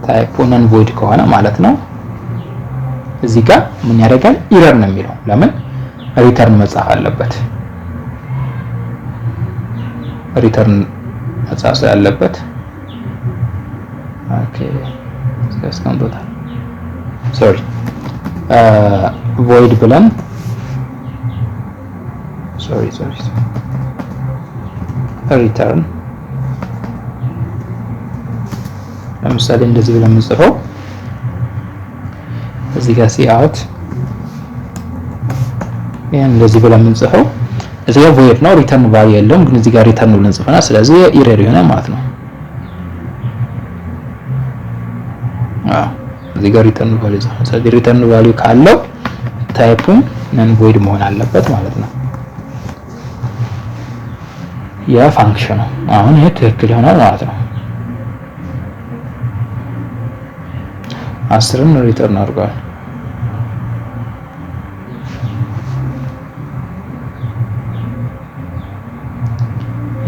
ታይፑ ነን ቮይድ ከሆነ ማለት ነው እዚህ ጋር ምን ያደርጋል? ኢረር ነው የሚለው። ለምን ሪተርን መጻፍ አለበት። ሪተርን መጻፍ ስላለበት ኦኬ እስከስከንዶታል ሶሪ void ብለን ሶሪ ሪተርን ለምሳሌ እንደዚህ ብለን የምንጽፈው እዚህ ጋር cout ይሄን እንደዚህ ብለን የምንጽፈው እዚህ ጋር void ነው ሪተርን ቫልዩ የለውም። ግን እዚህ ጋር ሪተርን ብለን ጽፈና ስለዚህ ኢረር ይሆናል ማለት ነው። እዚህ ጋር ሪተርን ቫልዩ ጽፈና ስለዚህ ሪተርን ቫልዩ ካለው ታይፑን ነን ቮይድ መሆን አለበት ማለት ነው። ያ ፋንክሽኑ አሁን ይሄ ትክክል ይሆናል ማለት ነው። 10ን ሪተርን አድርጓል።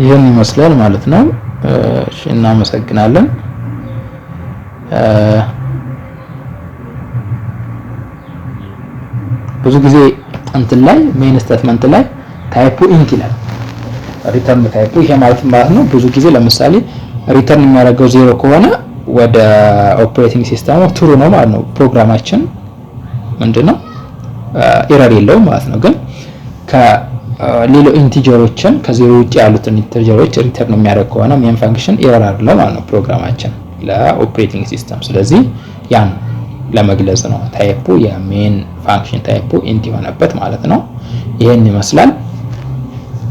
ይሄን ይመስላል ማለት ነው። እሺ እናመሰግናለን። ብዙ ጊዜ እንትን ላይ ሜን ስቴትመንት ላይ ታይፑ ኢንት ይላል። ሪተርን ታይፑ ይሄ ማለት ነው። ብዙ ጊዜ ለምሳሌ ሪተርን የሚያደርገው 0 ከሆነ ወደ ኦፕሬቲንግ ሲስተሙ ትሩ ነው ማለት ነው። ፕሮግራማችን ምንድነው ኤረር የለውም ማለት ነው። ግን ከሌሎ ኢንቲጀሮችን ከዜሮ ውጪ ያሉትን ኢንቲጀሮች ሪተርን የሚያደርግ ከሆነ ሜን ፋንክሽን ኤረር አይደለም ማለት ነው ፕሮግራማችን ለኦፕሬቲንግ ሲስተም። ስለዚህ ያን ለመግለጽ ነው ታይፑ የሜን ፋንክሽን ታይፑ ኢንት የሆነበት ማለት ነው። ይሄን ይመስላል።